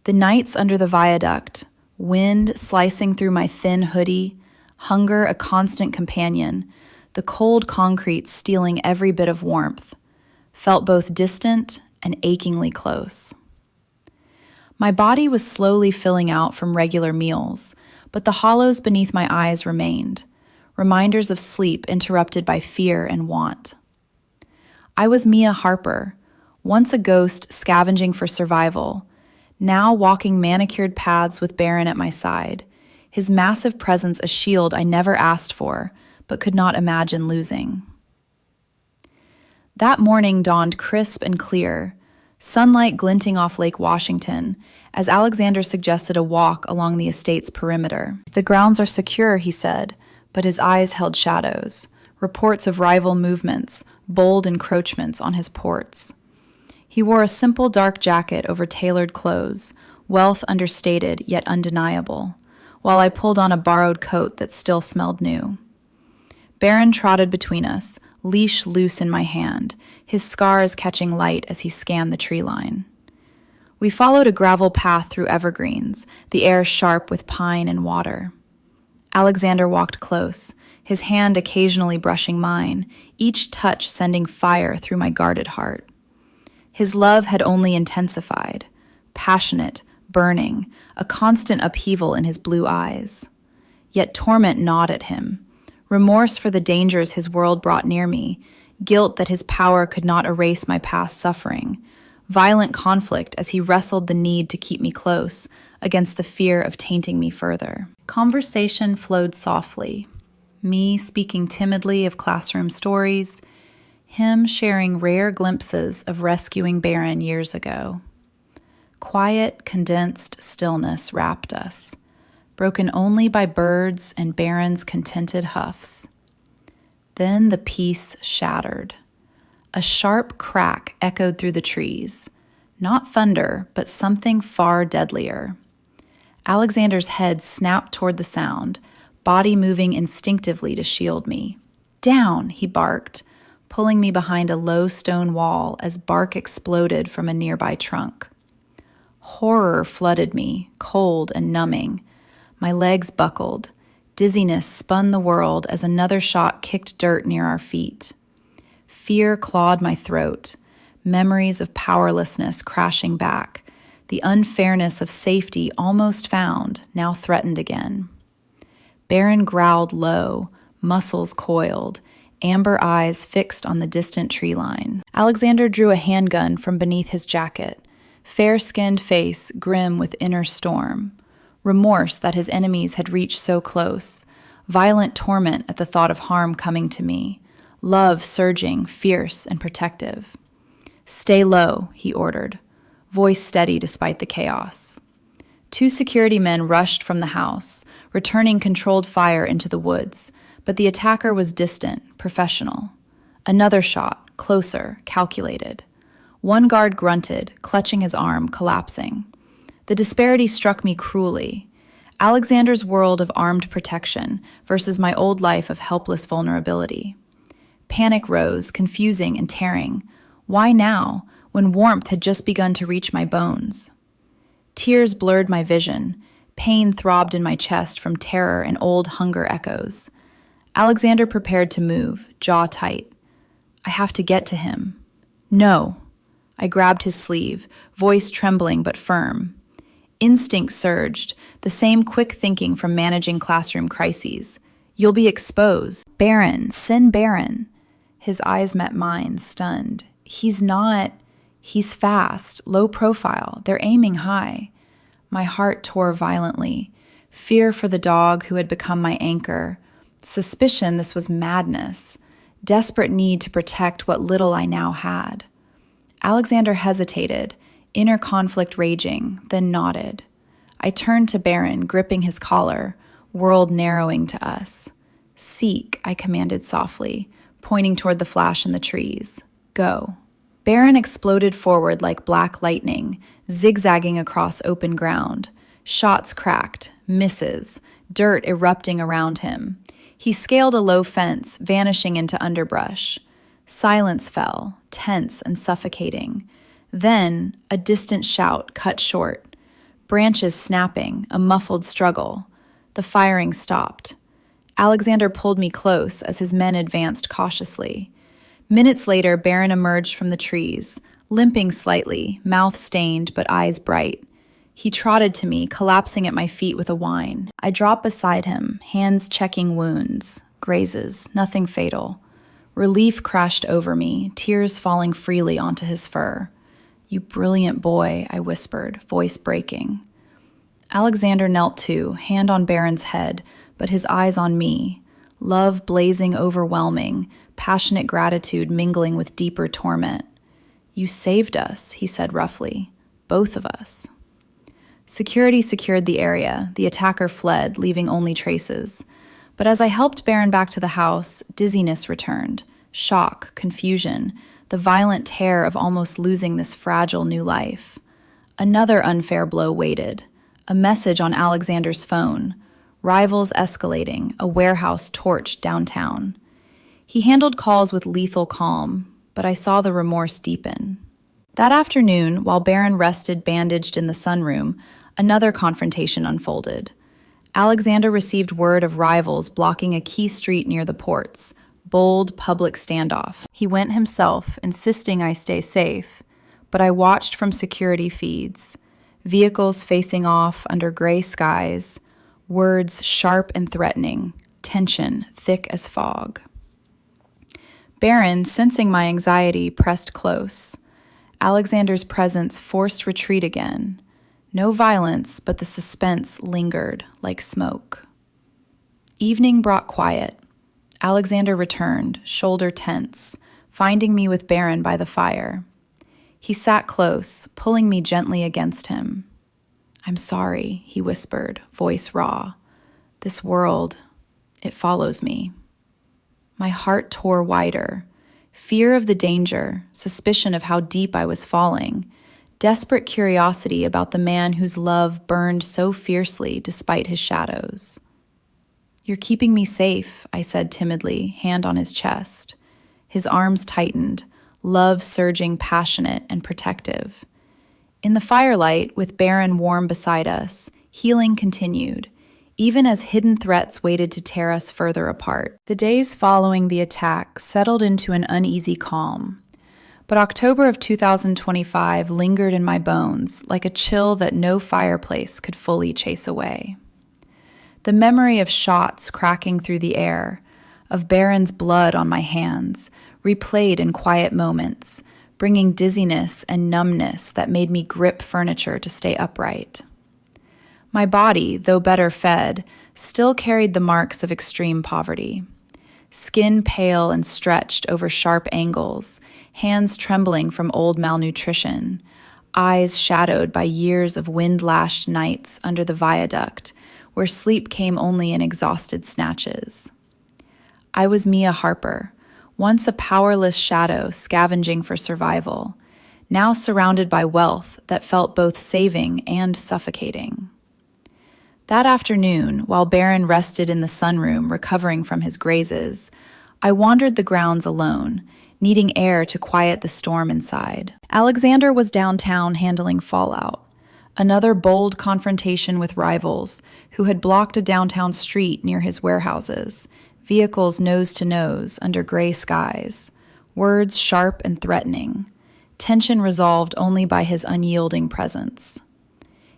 The nights under the viaduct, wind slicing through my thin hoodie, hunger a constant companion, the cold concrete stealing every bit of warmth, felt both distant and achingly close. My body was slowly filling out from regular meals, but the hollows beneath my eyes remained, reminders of sleep interrupted by fear and want. I was Mia Harper, once a ghost scavenging for survival, now walking manicured paths with Baron at my side, his massive presence a shield I never asked for, but could not imagine losing. That morning dawned crisp and clear, sunlight glinting off Lake Washington, as Alexander suggested a walk along the estate's perimeter. "The grounds are secure," he said, but his eyes held shadows, reports of rival movements, bold encroachments on his ports. He wore a simple dark jacket over tailored clothes, wealth understated yet undeniable, while I pulled on a borrowed coat that still smelled new. Baron trotted between us, leash loose in my hand, his scars catching light as he scanned the tree line. We followed a gravel path through evergreens, the air sharp with pine and water. Alexander walked close, his hand occasionally brushing mine, each touch sending fire through my guarded heart. His love had only intensified, passionate, burning, a constant upheaval in his blue eyes. Yet torment gnawed at him, remorse for the dangers his world brought near me, guilt that his power could not erase my past suffering, violent conflict as he wrestled the need to keep me close against the fear of tainting me further. Conversation flowed softly, me speaking timidly of classroom stories, him sharing rare glimpses of rescuing Baron years ago. Quiet, condensed stillness wrapped us, broken only by birds and Baron's contented huffs. Then the peace shattered. A sharp crack echoed through the trees, not thunder, but something far deadlier. Alexander's head snapped toward the sound, body moving instinctively to shield me. "Down!" he barked, pulling me behind a low stone wall as bark exploded from a nearby trunk. Horror flooded me, cold and numbing. My legs buckled. Dizziness spun the world as another shot kicked dirt near our feet. Fear clawed my throat, memories of powerlessness crashing back, the unfairness of safety almost found, now threatened again. Baron growled low, muscles coiled, amber eyes fixed on the distant tree line. Alexander drew a handgun from beneath his jacket, fair-skinned face grim with inner storm. Remorse that his enemies had reached so close, violent torment at the thought of harm coming to me, love surging, fierce and protective. "Stay low," he ordered, voice steady despite the chaos. 2 security men rushed from the house, returning controlled fire into the woods, but the attacker was distant, professional. Another shot, closer, calculated. One guard grunted, clutching his arm, collapsing. The disparity struck me cruelly. Alexander's world of armed protection versus my old life of helpless vulnerability. Panic rose, confusing and tearing. Why now, when warmth had just begun to reach my bones? Tears blurred my vision. Pain throbbed in my chest from terror and old hunger echoes. Alexander prepared to move, jaw tight. "I have to get to him." "No." I grabbed his sleeve, voice trembling but firm. Instinct surged, the same quick thinking from managing classroom crises. "You'll be exposed." "Baron, send Baron." His eyes met mine, stunned. He's fast, low profile. They're aiming high." My heart tore violently. Fear for the dog who had become my anchor. Suspicion this was madness. Desperate need to protect what little I now had. Alexander hesitated, inner conflict raging, then nodded. I turned to Baron, gripping his collar, world narrowing to us. "Seek," I commanded softly, pointing toward the flash in the trees. "Go." Baron exploded forward like black lightning, zigzagging across open ground. Shots cracked, misses, dirt erupting around him. He scaled a low fence, vanishing into underbrush. Silence fell, tense and suffocating. Then, a distant shout cut short. Branches snapping, a muffled struggle. The firing stopped. Alexander pulled me close as his men advanced cautiously. Minutes later, Baron emerged from the trees, limping slightly, mouth stained but eyes bright. He trotted to me, collapsing at my feet with a whine. I dropped beside him, hands checking wounds. Grazes, nothing fatal. Relief crashed over me, tears falling freely onto his fur. "You brilliant boy," I whispered, voice breaking. Alexander knelt too, hand on Baron's head, but his eyes on me. Love blazing overwhelming, passionate gratitude mingling with deeper torment. "You saved us," he said roughly. "Both of us." Security secured the area. The attacker fled, leaving only traces. But as I helped Baron back to the house, dizziness returned. Shock, confusion, the violent terror of almost losing this fragile new life. Another unfair blow waited. A message on Alexander's phone. Rivals escalating, a warehouse torched downtown. He handled calls with lethal calm, but I saw the remorse deepen. That afternoon, while Baron rested bandaged in the sunroom, another confrontation unfolded. Alexander received word of rivals blocking a key street near the ports. Bold public standoff. He went himself, insisting I stay safe, but I watched from security feeds. Vehicles facing off under gray skies, words sharp and threatening, tension thick as fog. Baron, sensing my anxiety, pressed close. Alexander's presence forced retreat again. No violence, but the suspense lingered like smoke. Evening brought quiet. Alexander returned, shoulder tense, finding me with Baron by the fire. He sat close, pulling me gently against him. "I'm sorry," he whispered, voice raw. "This world, it follows me." My heart tore wider. Fear of the danger, suspicion of how deep I was falling, desperate curiosity about the man whose love burned so fiercely despite his shadows. "You're keeping me safe," I said timidly, hand on his chest. His arms tightened, love surging passionate and protective. In the firelight, with Baron warm beside us, healing continued, even as hidden threats waited to tear us further apart. The days following the attack settled into an uneasy calm. But October of 2025 lingered in my bones like a chill that no fireplace could fully chase away. The memory of shots cracking through the air, of Baron's blood on my hands, replayed in quiet moments, bringing dizziness and numbness that made me grip furniture to stay upright. My body, though better fed, still carried the marks of extreme poverty. Skin pale and stretched over sharp angles, hands trembling from old malnutrition, eyes shadowed by years of wind-lashed nights under the viaduct, where sleep came only in exhausted snatches. I was Mia Harper, once a powerless shadow scavenging for survival, now surrounded by wealth that felt both saving and suffocating. That afternoon, while Baron rested in the sunroom recovering from his grazes, I wandered the grounds alone, needing air to quiet the storm inside. Alexander was downtown handling fallout. Another bold confrontation with rivals who had blocked a downtown street near his warehouses, vehicles nose to nose under gray skies, words sharp and threatening, tension resolved only by his unyielding presence.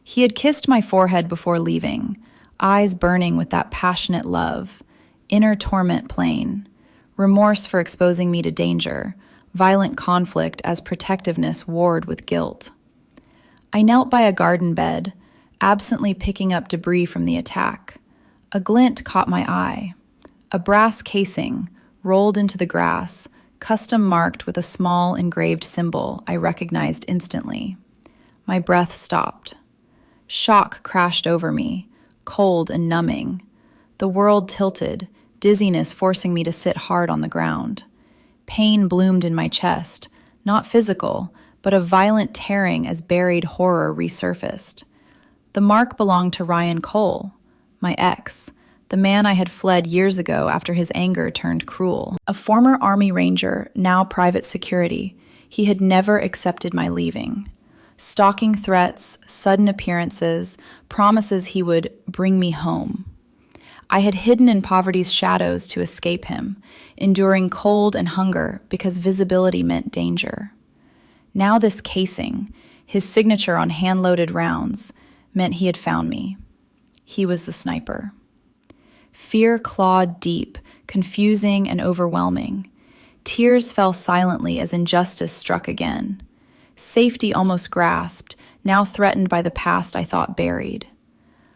He had kissed my forehead before leaving, eyes burning with that passionate love, inner torment plain, remorse for exposing me to danger, violent conflict as protectiveness warred with guilt. I knelt by a garden bed, absently picking up debris from the attack. A glint caught my eye. A brass casing, rolled into the grass, custom marked with a small engraved symbol I recognized instantly. My breath stopped. Shock crashed over me, cold and numbing. The world tilted, dizziness forcing me to sit hard on the ground. Pain bloomed in my chest, not physical, but a violent tearing as buried horror resurfaced. The mark belonged to Ryan Cole, my ex, the man I had fled years ago after his anger turned cruel. A former Army Ranger, now private security, he had never accepted my leaving. Stalking threats, sudden appearances, promises he would bring me home. I had hidden in poverty's shadows to escape him, enduring cold and hunger because visibility meant danger. Now this casing, his signature on hand-loaded rounds, meant he had found me. He was the sniper. Fear clawed deep, confusing and overwhelming. Tears fell silently as injustice struck again. Safety almost grasped, now threatened by the past I thought buried.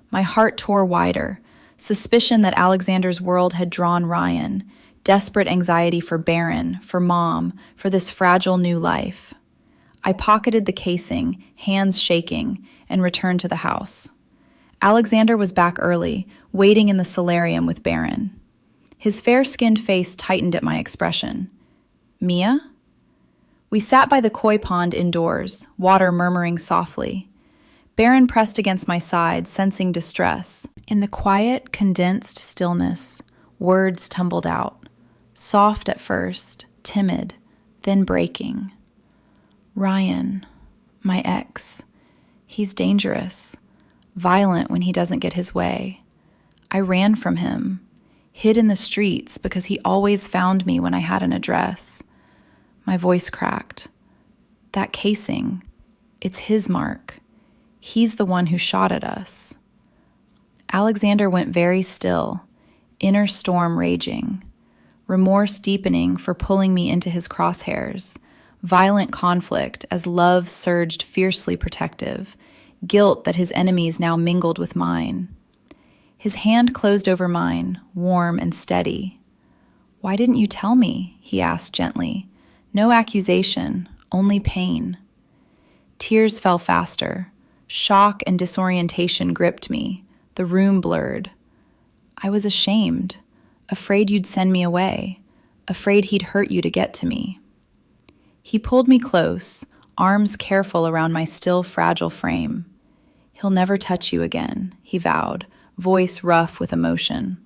My heart tore wider, suspicion that Alexander's world had drawn Ryan, desperate anxiety for Baron, for Mom, for this fragile new life. I pocketed the casing, hands shaking, and returned to the house. Alexander was back early, waiting in the solarium with Baron. His fair-skinned face tightened at my expression. "Mia?" We sat by the koi pond indoors, water murmuring softly. Baron pressed against my side, sensing distress. In the quiet, condensed stillness, words tumbled out. Soft at first, timid, then breaking. "Ryan, my ex. He's dangerous. Violent when he doesn't get his way. I ran from him, hid in the streets because he always found me when I had an address. My voice cracked. That casing, it's his mark. He's the one who shot at us. Alexander went very still, inner storm raging, remorse deepening for pulling me into his crosshairs, violent conflict as love surged fiercely protective, guilt that his enemies now mingled with mine. His hand closed over mine, warm and steady. "Why didn't you tell me?" he asked gently. No accusation, only pain. Tears fell faster. Shock and disorientation gripped me. The room blurred. I was ashamed, afraid you'd send me away, afraid he'd hurt you to get to me. He pulled me close, arms careful around my still fragile frame. "He'll never touch you again," he vowed, voice rough with emotion.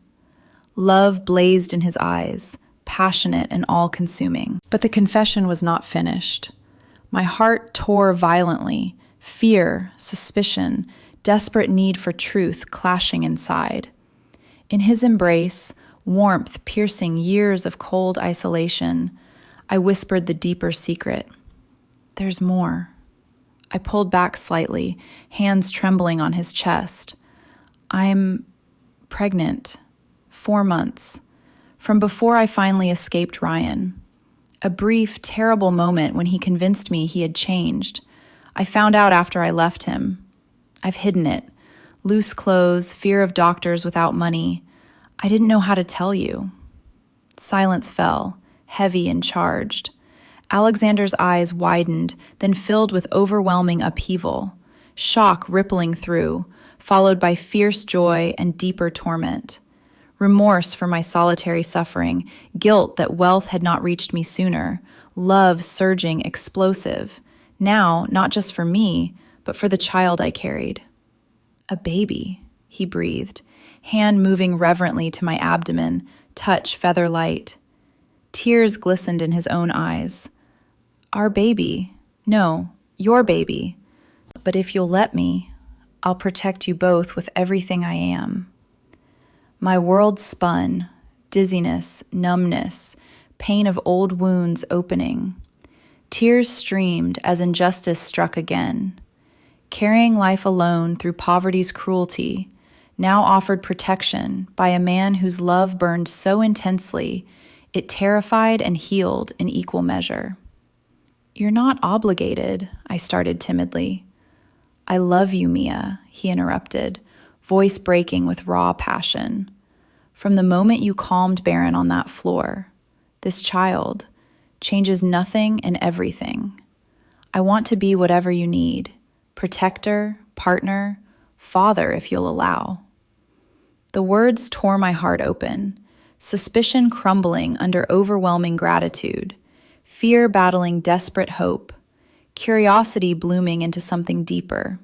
Love blazed in his eyes, passionate and all-consuming. But the confession was not finished. My heart tore violently, fear, suspicion, desperate need for truth clashing inside. In his embrace, warmth piercing years of cold isolation, I whispered the deeper secret. "There's more." I pulled back slightly, hands trembling on his chest. "I'm pregnant. 4 months. From before I finally escaped Ryan. A brief, terrible moment when he convinced me he had changed. I found out after I left him. I've hidden it. Loose clothes, fear of doctors without money. I didn't know how to tell you." Silence fell, heavy and charged. Alexander's eyes widened, then filled with overwhelming upheaval, shock rippling through, followed by fierce joy and deeper torment. Remorse for my solitary suffering, guilt that wealth had not reached me sooner, love surging, explosive, now not just for me, but for the child I carried. "A baby," he breathed, hand moving reverently to my abdomen, touch feather light. Tears glistened in his own eyes. "Our baby. No, your baby. But if you'll let me, I'll protect you both with everything I am." My world spun, dizziness, numbness, pain of old wounds opening. Tears streamed as injustice struck again. Carrying life alone through poverty's cruelty, now offered protection by a man whose love burned so intensely, it terrified and healed in equal measure. "You're not obligated," I started timidly. "I love you, Mia," he interrupted, voice breaking with raw passion. "From the moment you calmed Baron on that floor, this child changes nothing and everything. I want to be whatever you need, protector, partner, father if you'll allow." The words tore my heart open, suspicion crumbling under overwhelming gratitude, fear battling desperate hope, curiosity blooming into something deeper.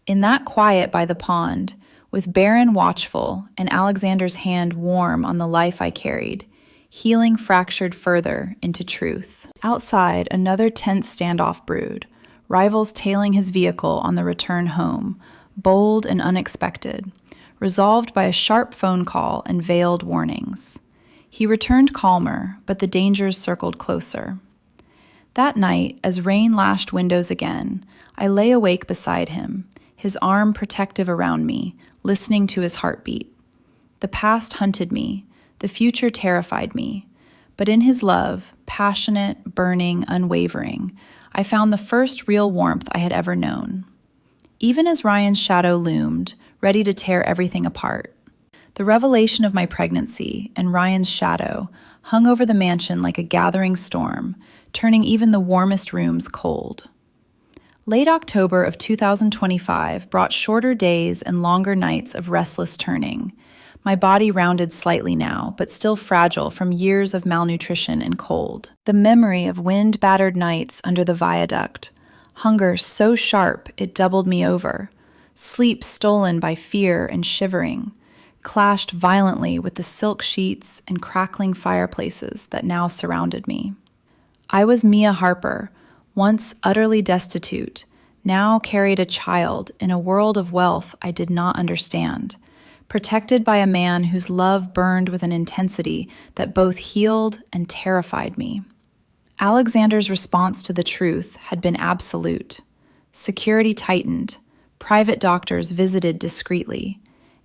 In that quiet by the pond, with Baron watchful and Alexander's hand warm on the life I carried, healing fractured further into truth. Outside, another tense standoff brewed, rivals tailing his vehicle on the return home, bold and unexpected, resolved by a sharp phone call and veiled warnings. He returned calmer, but the dangers circled closer. That night, as rain lashed windows again, I lay awake beside him, his arm protective around me, listening to his heartbeat. The past hunted me, the future terrified me, but in his love, passionate, burning, unwavering, I found the first real warmth I had ever known. Even as Ryan's shadow loomed, ready to tear everything apart, the revelation of my pregnancy and Ryan's shadow hung over the mansion like a gathering storm, turning even the warmest rooms cold. Late October of 2025 brought shorter days and longer nights of restless turning. My body rounded slightly now, but still fragile from years of malnutrition and cold. The memory of wind-battered nights under the viaduct, hunger so sharp it doubled me over, sleep stolen by fear and shivering, clashed violently with the silk sheets and crackling fireplaces that now surrounded me. I was Mia Harper, once utterly destitute, now carried a child in a world of wealth I did not understand, protected by a man whose love burned with an intensity that both healed and terrified me. Alexander's response to the truth had been absolute. Security tightened. Private doctors visited discreetly.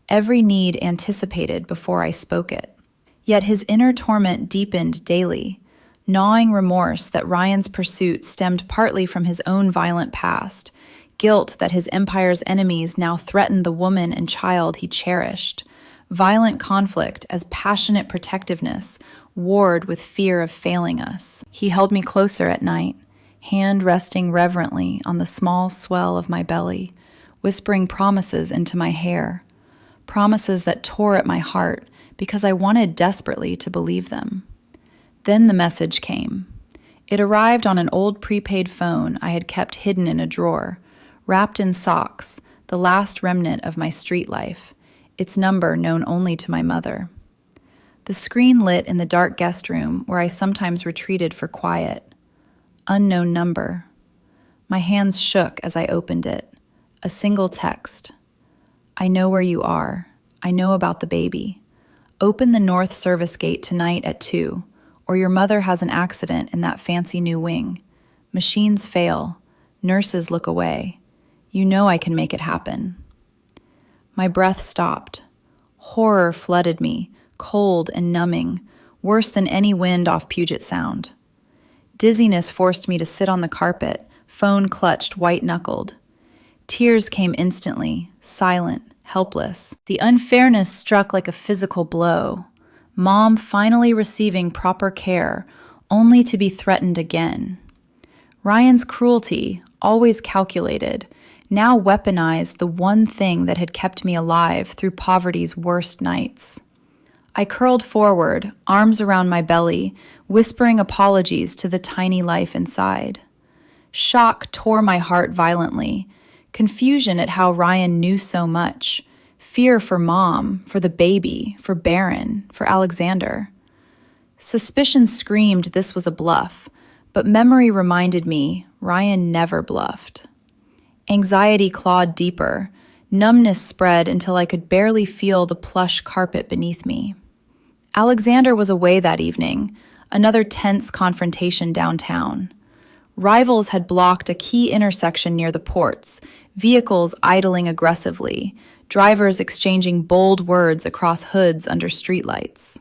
Every need anticipated before I spoke it. Yet his inner torment deepened daily, gnawing remorse that Ryan's pursuit stemmed partly from his own violent past, guilt that his empire's enemies now threatened the woman and child he cherished, violent conflict as passionate protectiveness warred with fear of failing us. He held me closer at night, hand resting reverently on the small swell of my belly, whispering promises into my hair, promises that tore at my heart because I wanted desperately to believe them. Then the message came. It arrived on an old prepaid phone I had kept hidden in a drawer, wrapped in socks, the last remnant of my street life, its number known only to my mother. The screen lit in the dark guest room where I sometimes retreated for quiet. Unknown number. My hands shook as I opened it. A single text. I know where you are. I know about the baby. Open the north service gate tonight at 2, or your mother has an accident in that fancy new wing. Machines fail. Nurses look away. You know I can make it happen. My breath stopped. Horror flooded me, cold and numbing, worse than any wind off Puget Sound. Dizziness forced me to sit on the carpet, phone clutched white-knuckled. Tears came instantly, silent, helpless. The unfairness struck like a physical blow. Mom finally receiving proper care, only to be threatened again. Ryan's cruelty, always calculated, now weaponized the one thing that had kept me alive through poverty's worst nights. I curled forward, arms around my belly, whispering apologies to the tiny life inside. Shock tore my heart violently, confusion at how Ryan knew so much, fear for Mom, for the baby, for Baron, for Alexander. Suspicion screamed this was a bluff, but memory reminded me Ryan never bluffed. Anxiety clawed deeper. Numbness spread until I could barely feel the plush carpet beneath me. Alexander was away that evening, another tense confrontation downtown. Rivals had blocked a key intersection near the ports, vehicles idling aggressively, drivers exchanging bold words across hoods under streetlights.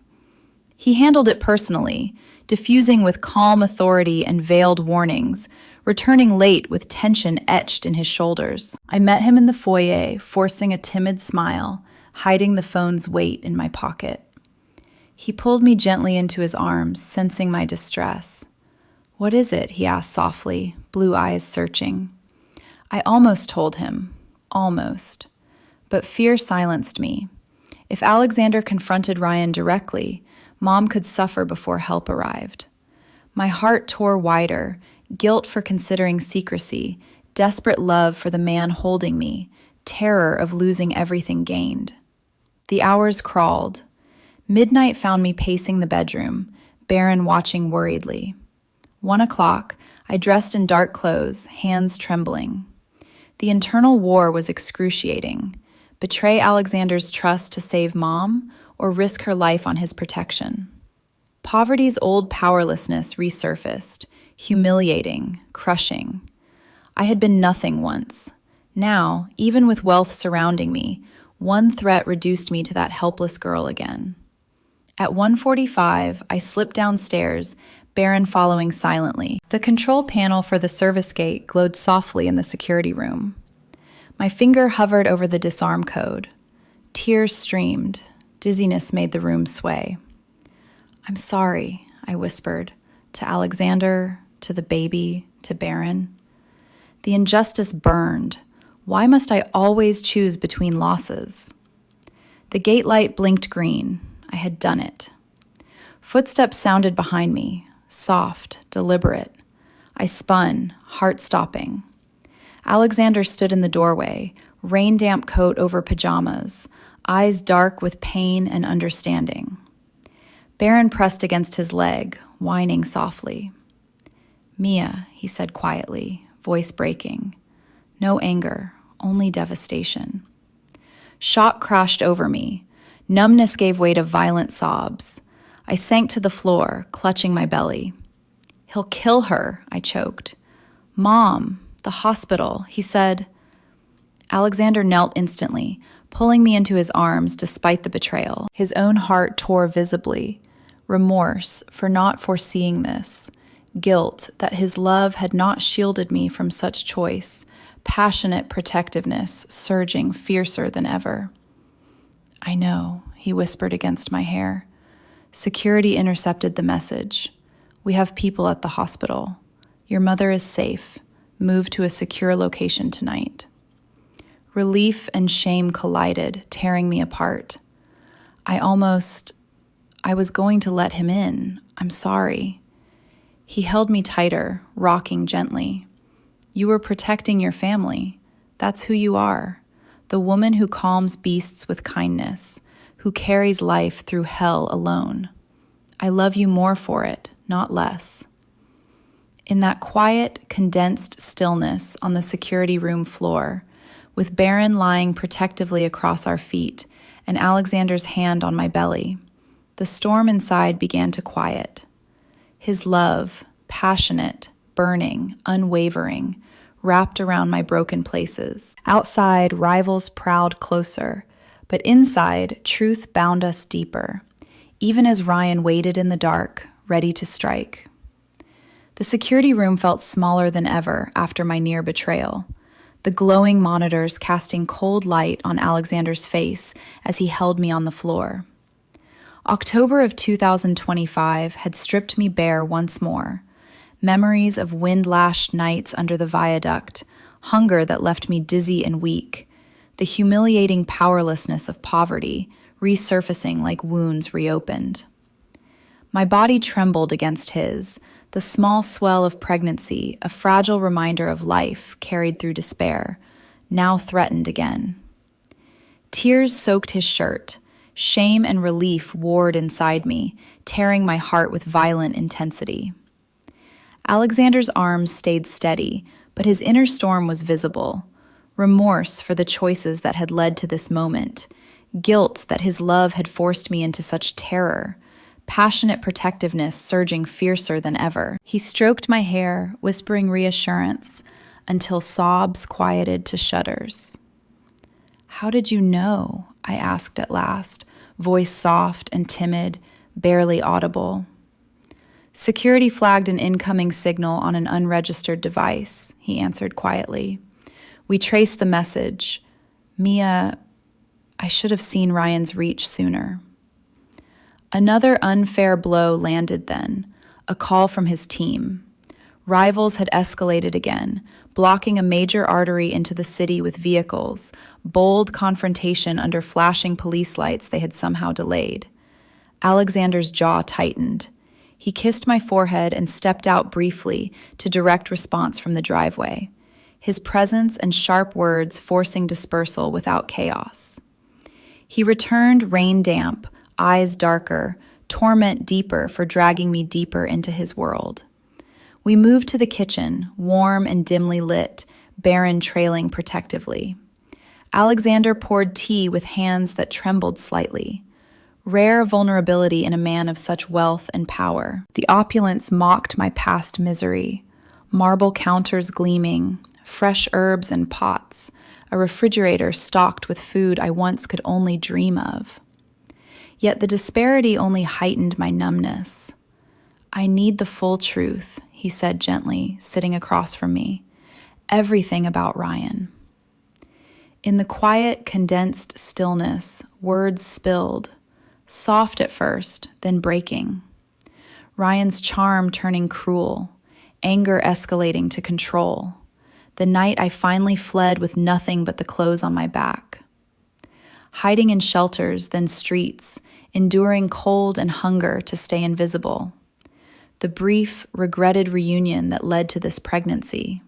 He handled it personally, diffusing with calm authority and veiled warnings, returning late with tension etched in his shoulders. I met him in the foyer, forcing a timid smile, hiding the phone's weight in my pocket. He pulled me gently into his arms, sensing my distress. "What is it?" he asked softly, blue eyes searching. I almost told him. Almost. But fear silenced me. If Alexander confronted Ryan directly, Mom could suffer before help arrived. My heart tore wider, guilt for considering secrecy, desperate love for the man holding me, terror of losing everything gained. The hours crawled. Midnight found me pacing the bedroom, Baron watching worriedly. 1 o'clock, I dressed in dark clothes, hands trembling. The internal war was excruciating. Betray Alexander's trust to save Mom, or risk her life on his protection? Poverty's old powerlessness resurfaced, humiliating, crushing. I had been nothing once. Now, even with wealth surrounding me, one threat reduced me to that helpless girl again. At 1:45, I slipped downstairs, Baron following silently. The control panel for the service gate glowed softly in the security room. My finger hovered over the disarm code. Tears streamed. Dizziness made the room sway. "I'm sorry," I whispered, to Alexander, to the baby, to Baron. The injustice burned. Why must I always choose between losses? The gate light blinked green. I had done it. Footsteps sounded behind me, soft, deliberate. I spun, heart-stopping. Alexander stood in the doorway, rain-damp coat over pajamas, eyes dark with pain and understanding. Baron pressed against his leg, whining softly. "Mia," he said quietly, voice breaking. No anger, only devastation. Shock crashed over me. Numbness gave way to violent sobs. I sank to the floor, clutching my belly. "He'll kill her," I choked. "Mom, the hospital," he said. Alexander knelt instantly, pulling me into his arms despite the betrayal. His own heart tore visibly. Remorse for not foreseeing this. Guilt that his love had not shielded me from such choice. Passionate protectiveness surging fiercer than ever. "I know," he whispered against my hair. Security intercepted the message. "We have people at the hospital. Your mother is safe. Move to a secure location tonight." Relief and shame collided, tearing me apart. I was going to let him in. "I'm sorry." He held me tighter, rocking gently. "You were protecting your family. That's who you are. The woman who calms beasts with kindness, who carries life through hell alone. I love you more for it, not less." In that quiet, condensed stillness on the security room floor, with Baron lying protectively across our feet and Alexander's hand on my belly, the storm inside began to quiet. His love, passionate, burning, unwavering, wrapped around my broken places. Outside, rivals prowled closer, but inside, truth bound us deeper, even as Ryan waited in the dark, ready to strike. The security room felt smaller than ever after my near betrayal, the glowing monitors casting cold light on Alexander's face as he held me on the floor. October of 2025 had stripped me bare once more. Memories of wind-lashed nights under the viaduct, hunger that left me dizzy and weak, the humiliating powerlessness of poverty resurfacing like wounds reopened. My body trembled against his, the small swell of pregnancy, a fragile reminder of life carried through despair, now threatened again. Tears soaked his shirt. Shame and relief warred inside me, tearing my heart with violent intensity. Alexander's arms stayed steady, but his inner storm was visible. Remorse for the choices that had led to this moment. Guilt that his love had forced me into such terror. Passionate protectiveness surging fiercer than ever. He stroked my hair, whispering reassurance, until sobs quieted to shudders. "How did you know?" I asked at last, voice soft and timid, barely audible. "Security flagged an incoming signal on an unregistered device," he answered quietly. "We traced the message. Mia, I should have seen Ryan's reach sooner." Another unfair blow landed then, a call from his team. Rivals had escalated again, blocking a major artery into the city with vehicles, bold confrontation under flashing police lights they had somehow delayed. Alexander's jaw tightened. He kissed my forehead and stepped out briefly to direct response from the driveway, his presence and sharp words forcing dispersal without chaos. He returned rain-damp, eyes darker, torment deeper for dragging me deeper into his world. We moved to the kitchen, warm and dimly lit, Baron trailing protectively. Alexander poured tea with hands that trembled slightly. Rare vulnerability in a man of such wealth and power. The opulence mocked my past misery. Marble counters gleaming, fresh herbs in pots, a refrigerator stocked with food I once could only dream of. Yet the disparity only heightened my numbness. "I need the full truth," he said gently, sitting across from me. "Everything about Ryan." In the quiet, condensed stillness, words spilled, soft at first, then breaking. Ryan's charm turning cruel, anger escalating to control. The night I finally fled with nothing but the clothes on my back. Hiding in shelters, then streets, enduring cold and hunger to stay invisible. The brief, regretted reunion that led to this pregnancy.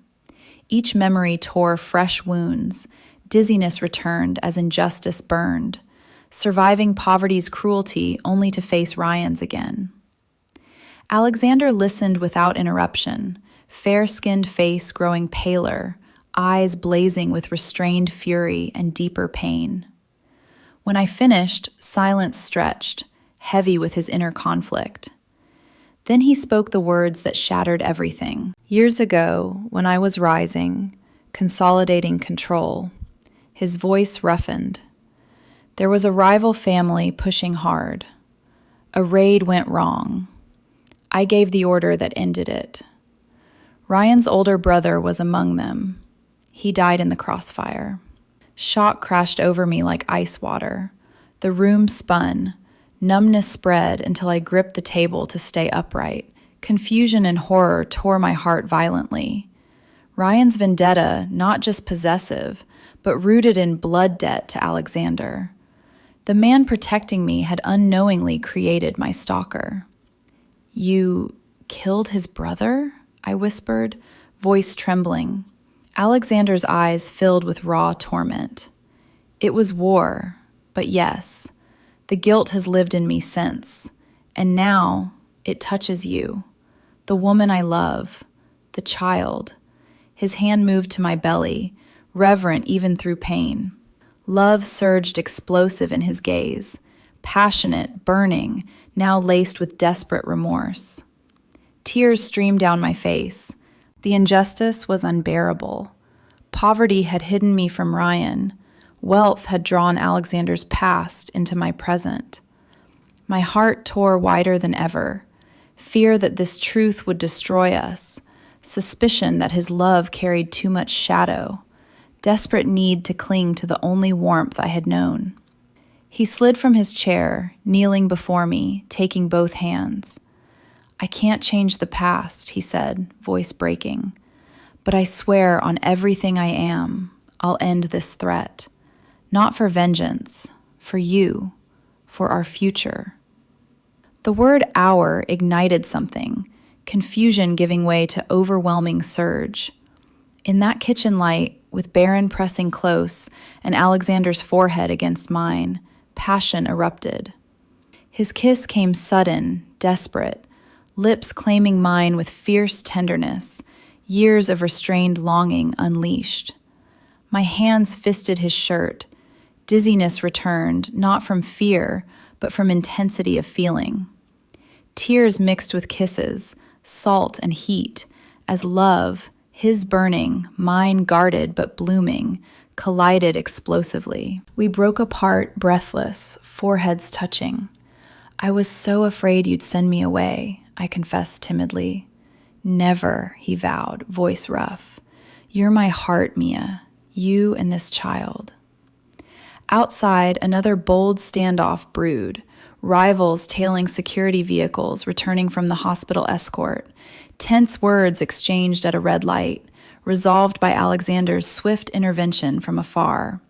Each memory tore fresh wounds. Dizziness returned as injustice burned. Surviving poverty's cruelty only to face Ryan's again. Alexander listened without interruption, fair-skinned face growing paler, eyes blazing with restrained fury and deeper pain. When I finished, silence stretched, heavy with his inner conflict. Then he spoke the words that shattered everything. Years ago, when I was rising, consolidating control, his voice roughened. There was a rival family pushing hard. A raid went wrong. I gave the order that ended it. Ryan's older brother was among them. He died in the crossfire. Shock crashed over me like ice water. The room spun. Numbness spread until I gripped the table to stay upright. Confusion and horror tore my heart violently. Ryan's vendetta, not just possessive, but rooted in blood debt to Alexander. The man protecting me had unknowingly created my stalker. "You killed his brother?" I whispered, voice trembling. Alexander's eyes filled with raw torment. It was war, but yes, the guilt has lived in me since, and now it touches you, the woman I love, the child. His hand moved to my belly, reverent even through pain. Love surged explosive in his gaze, passionate, burning, now laced with desperate remorse. Tears streamed down my face. The injustice was unbearable. Poverty had hidden me from Ryan. Wealth had drawn Alexander's past into my present. My heart tore wider than ever. Fear that this truth would destroy us. Suspicion that his love carried too much shadow. Desperate need to cling to the only warmth I had known. He slid from his chair, kneeling before me, taking both hands. "I can't change the past," he said, voice breaking. "But I swear on everything I am, I'll end this threat. Not for vengeance, for you, for our future." The word "our" ignited something, confusion giving way to overwhelming surge. In that kitchen light, with Baron pressing close and Alexander's forehead against mine, passion erupted. His kiss came sudden, desperate, lips claiming mine with fierce tenderness, years of restrained longing unleashed. My hands fisted his shirt. Dizziness returned, not from fear, but from intensity of feeling. Tears mixed with kisses, salt and heat, as love, his burning, mine guarded but blooming, collided explosively. We broke apart, breathless, foreheads touching. "I was so afraid you'd send me away," I confessed timidly. "Never," he vowed, voice rough. "You're my heart, Mia. You and this child." Outside, another bold standoff brewed, rivals tailing security vehicles returning from the hospital escort, tense words exchanged at a red light, resolved by Alexander's swift intervention from afar.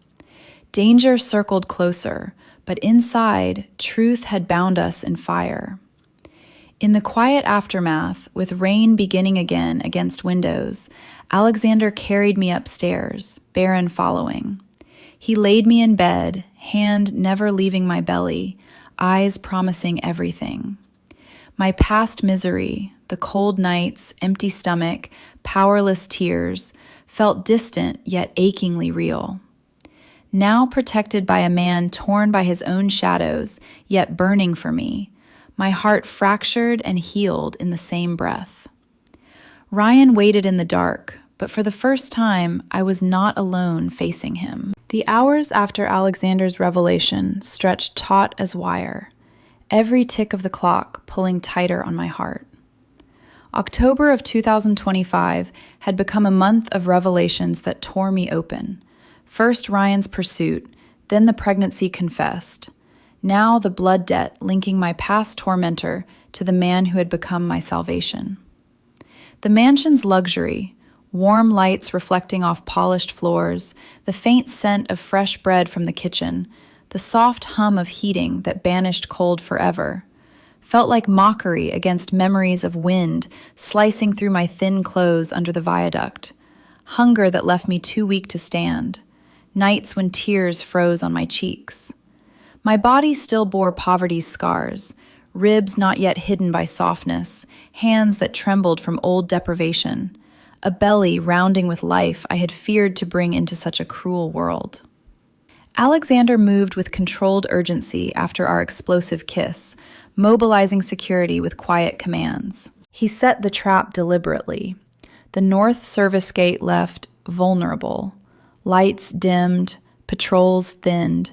Danger circled closer, but inside, truth had bound us in fire. In the quiet aftermath, with rain beginning again against windows, Alexander carried me upstairs, Baron following. He laid me in bed, hand never leaving my belly, eyes promising everything. My past misery, the cold nights, empty stomach, powerless tears, felt distant yet achingly real. Now protected by a man torn by his own shadows, yet burning for me, my heart fractured and healed in the same breath. Ryan waited in the dark, but for the first time, I was not alone facing him. The hours after Alexander's revelation stretched taut as wire, every tick of the clock pulling tighter on my heart. October of 2025 had become a month of revelations that tore me open. First Ryan's pursuit, then the pregnancy confessed. Now the blood debt linking my past tormentor to the man who had become my salvation. The mansion's luxury, warm lights reflecting off polished floors, the faint scent of fresh bread from the kitchen, the soft hum of heating that banished cold forever, felt like mockery against memories of wind slicing through my thin clothes under the viaduct, hunger that left me too weak to stand, nights when tears froze on my cheeks. My body still bore poverty's scars, ribs not yet hidden by softness, hands that trembled from old deprivation, a belly rounding with life I had feared to bring into such a cruel world. Alexander moved with controlled urgency after our explosive kiss, mobilizing security with quiet commands. He set the trap deliberately. The north service gate left vulnerable. Lights dimmed, patrols thinned,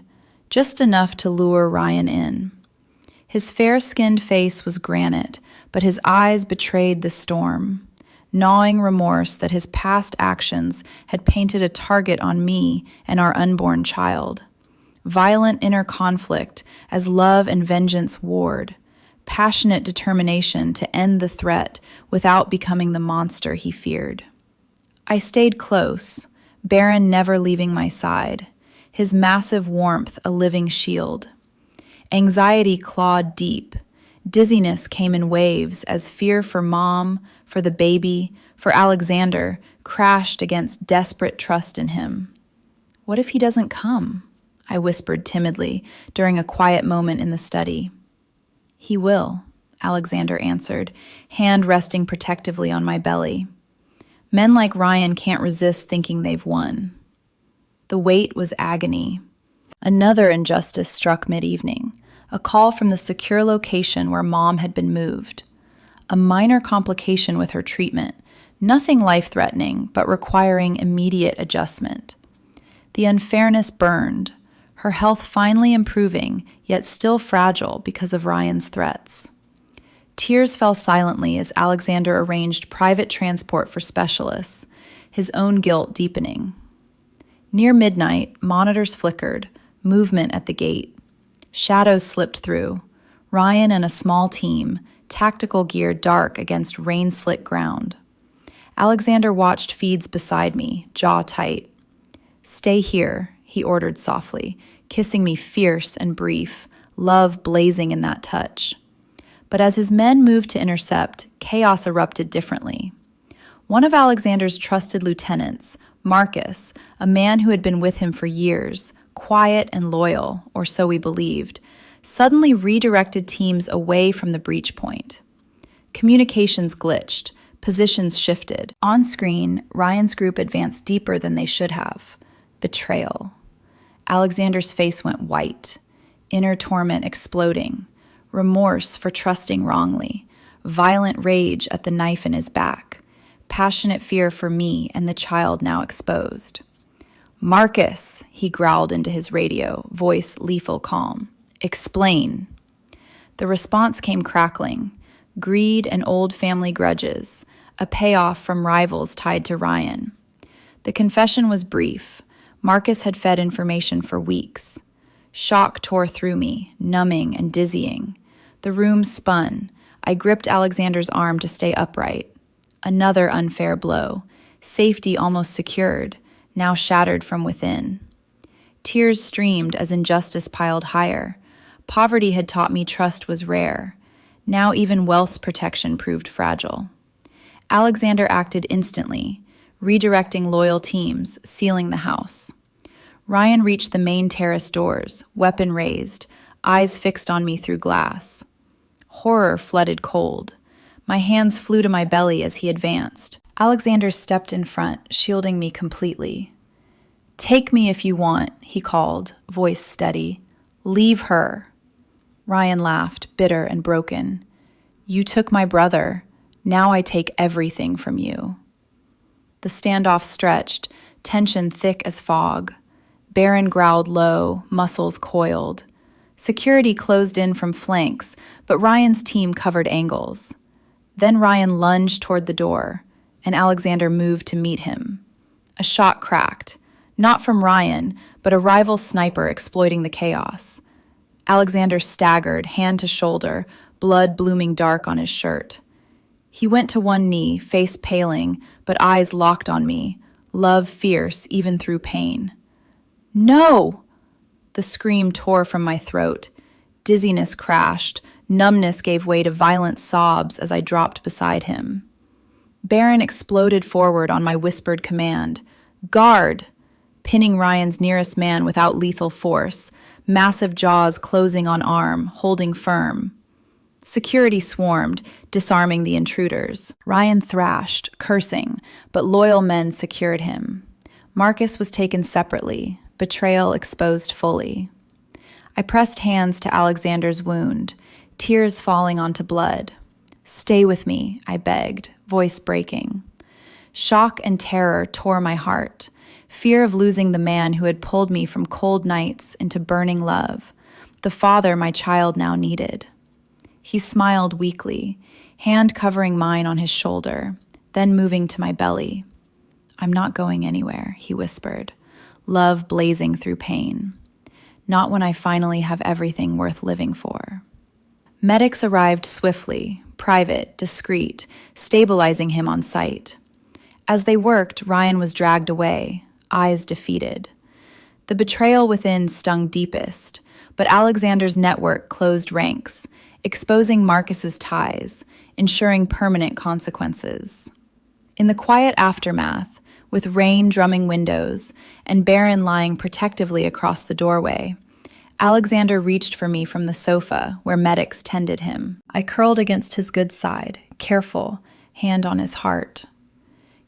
just enough to lure Ryan in. His fair-skinned face was granite, but his eyes betrayed the storm. Gnawing remorse that his past actions had painted a target on me and our unborn child. Violent inner conflict as love and vengeance warred. Passionate determination to end the threat without becoming the monster he feared. I stayed close, Baron never leaving my side, his massive warmth a living shield. Anxiety clawed deep. Dizziness came in waves as fear for Mom, for the baby, for Alexander, crashed against desperate trust in him. What if he doesn't come? I whispered timidly during a quiet moment in the study. He will, Alexander answered, hand resting protectively on my belly. Men like Ryan can't resist thinking they've won. The wait was agony. Another injustice struck mid-evening, a call from the secure location where Mom had been moved. A minor complication with her treatment, nothing life-threatening, but requiring immediate adjustment. The unfairness burned, her health finally improving, yet still fragile because of Ryan's threats. Tears fell silently as Alexander arranged private transport for specialists, his own guilt deepening. Near midnight, monitors flickered, movement at the gate. Shadows slipped through. Ryan and a small team, tactical gear dark against rain-slick ground. Alexander watched feeds beside me, jaw tight. "Stay here," he ordered softly, kissing me fierce and brief, love blazing in that touch. But as his men moved to intercept, chaos erupted differently. One of Alexander's trusted lieutenants, Marcus, a man who had been with him for years, quiet and loyal, or so we believed, suddenly redirected teams away from the breach point. Communications glitched, positions shifted. On screen, Ryan's group advanced deeper than they should have. Betrayal. Alexander's face went white, inner torment exploding, remorse for trusting wrongly, violent rage at the knife in his back, passionate fear for me and the child now exposed. "Marcus," he growled into his radio, voice lethal calm. "Explain." The response came crackling. Greed and old family grudges, a payoff from rivals tied to Ryan. The confession was brief. Marcus had fed information for weeks. Shock tore through me, numbing and dizzying. The room spun. I gripped Alexander's arm to stay upright. Another unfair blow. Safety almost secured, now shattered from within. Tears streamed as injustice piled higher. Poverty had taught me trust was rare. Now even wealth's protection proved fragile. Alexander acted instantly, redirecting loyal teams, sealing the house. Ryan reached the main terrace doors, weapon raised, eyes fixed on me through glass. Horror flooded cold. My hands flew to my belly as he advanced. Alexander stepped in front, shielding me completely. "Take me if you want," he called, voice steady. "Leave her." Ryan laughed, bitter and broken. "You took my brother. Now I take everything from you." The standoff stretched, tension thick as fog. Baron growled low, muscles coiled. Security closed in from flanks, but Ryan's team covered angles. Then Ryan lunged toward the door, and Alexander moved to meet him. A shot cracked, not from Ryan, but a rival sniper exploiting the chaos. Alexander staggered, hand to shoulder, blood blooming dark on his shirt. He went to one knee, face paling, but eyes locked on me, love fierce even through pain. "No!" The scream tore from my throat. Dizziness crashed. Numbness gave way to violent sobs as I dropped beside him. Baron exploded forward on my whispered command. "Guard!" Pinning Ryan's nearest man without lethal force, massive jaws closing on arm, holding firm. Security swarmed, disarming the intruders. Ryan thrashed, cursing, but loyal men secured him. Marcus was taken separately, betrayal exposed fully. I pressed hands to Alexander's wound, tears falling onto blood. "Stay with me," I begged, voice breaking. Shock and terror tore my heart, fear of losing the man who had pulled me from cold nights into burning love, the father my child now needed. He smiled weakly, hand covering mine on his shoulder, then moving to my belly. "I'm not going anywhere," he whispered, love blazing through pain. "Not when I finally have everything worth living for." Medics arrived swiftly, private, discreet, stabilizing him on sight. As they worked, Ryan was dragged away, eyes defeated. The betrayal within stung deepest, but Alexander's network closed ranks, exposing Marcus's ties, ensuring permanent consequences. In the quiet aftermath, with rain drumming windows and Baron lying protectively across the doorway, Alexander reached for me from the sofa where medics tended him. I curled against his good side, careful, hand on his heart.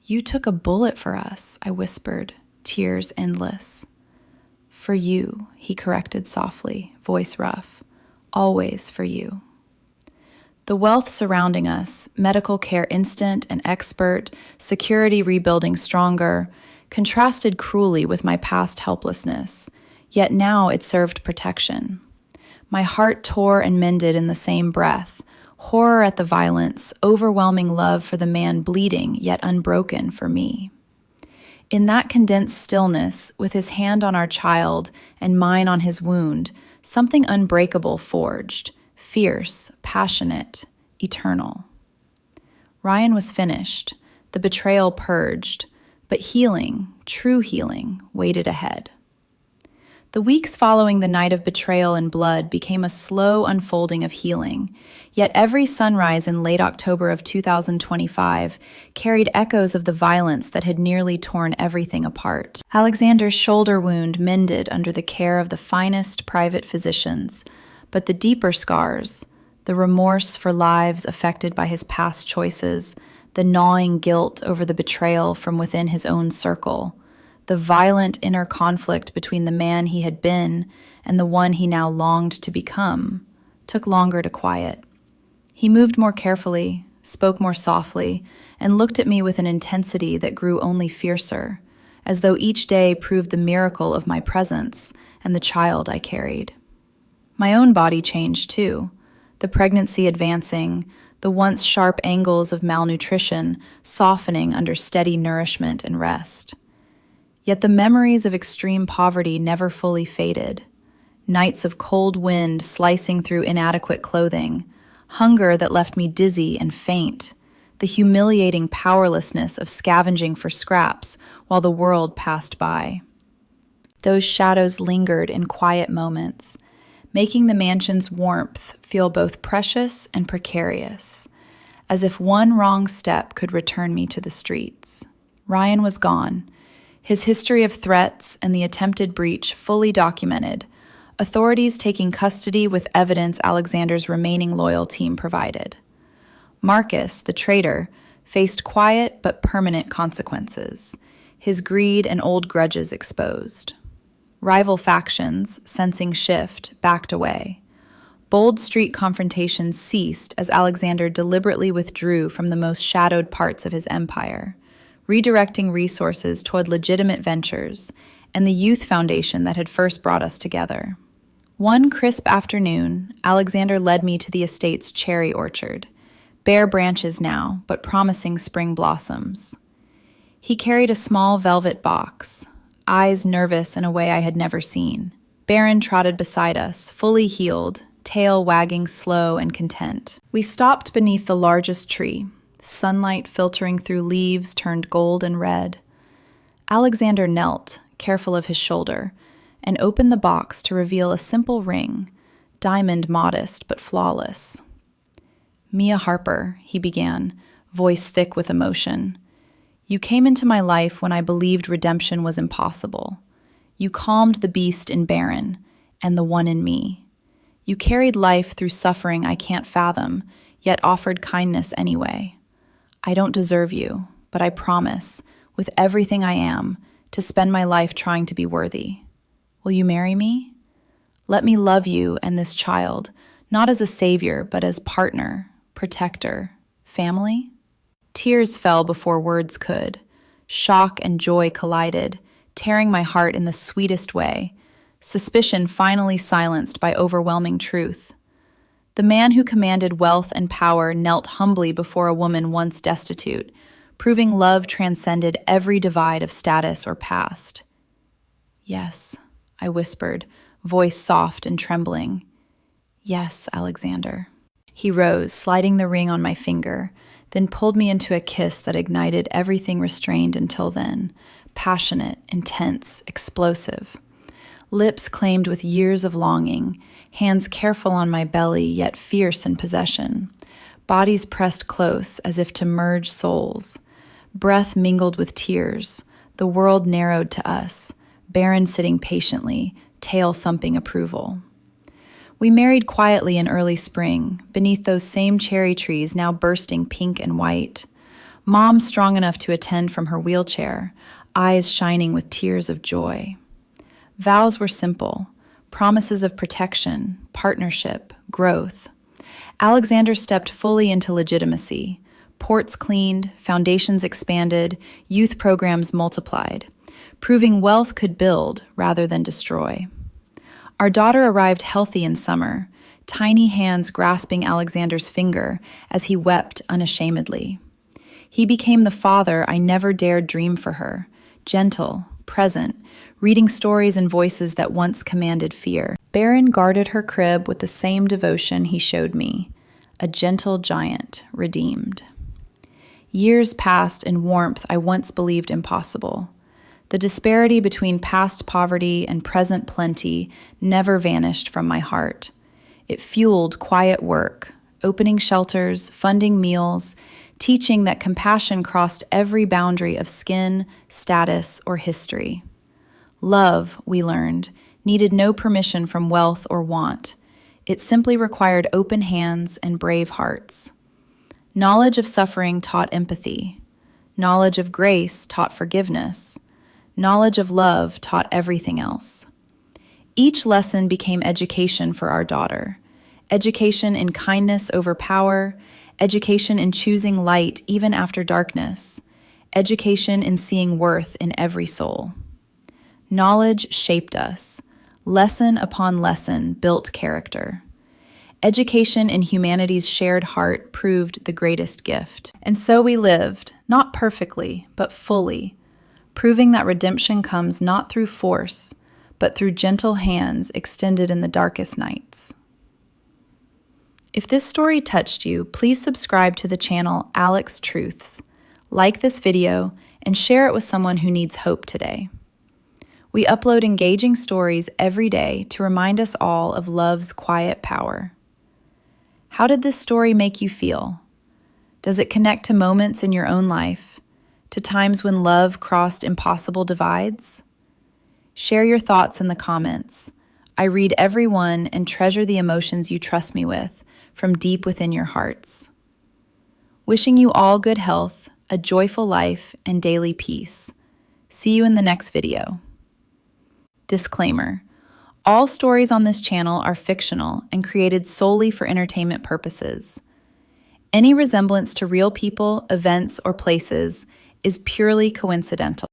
"You took a bullet for us," I whispered, tears endless. "For you," he corrected softly, voice rough. "Always for you." The wealth surrounding us, medical care instant and expert, security rebuilding stronger, contrasted cruelly with my past helplessness, yet now it served protection. My heart tore and mended in the same breath, horror at the violence, overwhelming love for the man bleeding yet unbroken for me. In that condensed stillness, with his hand on our child and mine on his wound, something unbreakable forged, fierce, passionate, eternal. Ryan was finished, the betrayal purged, but healing, true healing, waited ahead. The weeks following the night of betrayal and blood became a slow unfolding of healing, yet every sunrise in late October of 2025 carried echoes of the violence that had nearly torn everything apart. Alexander's shoulder wound mended under the care of the finest private physicians, but the deeper scars, the remorse for lives affected by his past choices, the gnawing guilt over the betrayal from within his own circle, the violent inner conflict between the man he had been and the one he now longed to become, took longer to quiet. He moved more carefully, spoke more softly, and looked at me with an intensity that grew only fiercer, as though each day proved the miracle of my presence and the child I carried. My own body changed too, the pregnancy advancing, the once sharp angles of malnutrition softening under steady nourishment and rest. Yet the memories of extreme poverty never fully faded. Nights of cold wind slicing through inadequate clothing, hunger that left me dizzy and faint, the humiliating powerlessness of scavenging for scraps while the world passed by. Those shadows lingered in quiet moments, making the mansion's warmth feel both precious and precarious, as if one wrong step could return me to the streets. Ryan was gone, his history of threats and the attempted breach fully documented, authorities taking custody with evidence Alexander's remaining loyal team provided. Marcus, the traitor, faced quiet but permanent consequences, his greed and old grudges exposed. Rival factions, sensing shift, backed away. Bold street confrontations ceased as Alexander deliberately withdrew from the most shadowed parts of his empire, redirecting resources toward legitimate ventures and the youth foundation that had first brought us together. One crisp afternoon, Alexander led me to the estate's cherry orchard, bare branches now, but promising spring blossoms. He carried a small velvet box, eyes nervous in a way I had never seen. Baron trotted beside us, fully healed, tail wagging slow and content. We stopped beneath the largest tree, sunlight filtering through leaves turned gold and red. Alexander knelt, careful of his shoulder, and opened the box to reveal a simple ring, diamond modest but flawless. "Mia Harper," he began, voice thick with emotion. "You came into my life when I believed redemption was impossible. You calmed the beast in Baron, and the one in me. You carried life through suffering I can't fathom, yet offered kindness anyway. I don't deserve you, but I promise, with everything I am, to spend my life trying to be worthy. Will you marry me? Let me love you and this child, not as a savior, but as partner, protector, family? Tears fell before words could. Shock and joy collided, tearing my heart in the sweetest way. Suspicion finally silenced by overwhelming truth. The man who commanded wealth and power knelt humbly before a woman once destitute, proving love transcended every divide of status or past. Yes, I whispered, voice soft and trembling. Yes, Alexander. He rose, sliding the ring on my finger, then pulled me into a kiss that ignited everything restrained until then, passionate, intense, explosive. Lips claimed with years of longing, hands careful on my belly yet fierce in possession, bodies pressed close as if to merge souls. Breath mingled with tears, the world narrowed to us, Baron sitting patiently, tail thumping approval. We married quietly in early spring, beneath those same cherry trees now bursting pink and white. Mom strong enough to attend from her wheelchair, eyes shining with tears of joy. Vows were simple, promises of protection, partnership, growth. Alexander stepped fully into legitimacy. Ports cleaned, foundations expanded, youth programs multiplied, proving wealth could build rather than destroy. Our daughter arrived healthy in summer, tiny hands grasping Alexander's finger as he wept unashamedly. He became the father I never dared dream for her, gentle, present, reading stories in voices that once commanded fear. Baron guarded her crib with the same devotion he showed me, a gentle giant redeemed. Years passed in warmth I once believed impossible. The disparity between past poverty and present plenty never vanished from my heart. It fueled quiet work, opening shelters, funding meals, teaching that compassion crossed every boundary of skin, status, or history. Love, we learned, needed no permission from wealth or want. It simply required open hands and brave hearts. Knowledge of suffering taught empathy. Knowledge of grace taught forgiveness. Knowledge of love taught everything else. Each lesson became education for our daughter. Education in kindness over power, education in choosing light even after darkness, education in seeing worth in every soul. Knowledge shaped us. Lesson upon lesson built character. Education in humanity's shared heart proved the greatest gift. And so we lived, not perfectly, but fully, proving that redemption comes not through force, but through gentle hands extended in the darkest nights. If this story touched you, please subscribe to the channel Alex Truths, like this video, and share it with someone who needs hope today. We upload engaging stories every day to remind us all of love's quiet power. How did this story make you feel? Does it connect to moments in your own life, to times when love crossed impossible divides? Share your thoughts in the comments. I read every one and treasure the emotions you trust me with from deep within your hearts. Wishing you all good health, a joyful life, and daily peace. See you in the next video. Disclaimer: all stories on this channel are fictional and created solely for entertainment purposes. Any resemblance to real people, events, or places is purely coincidental.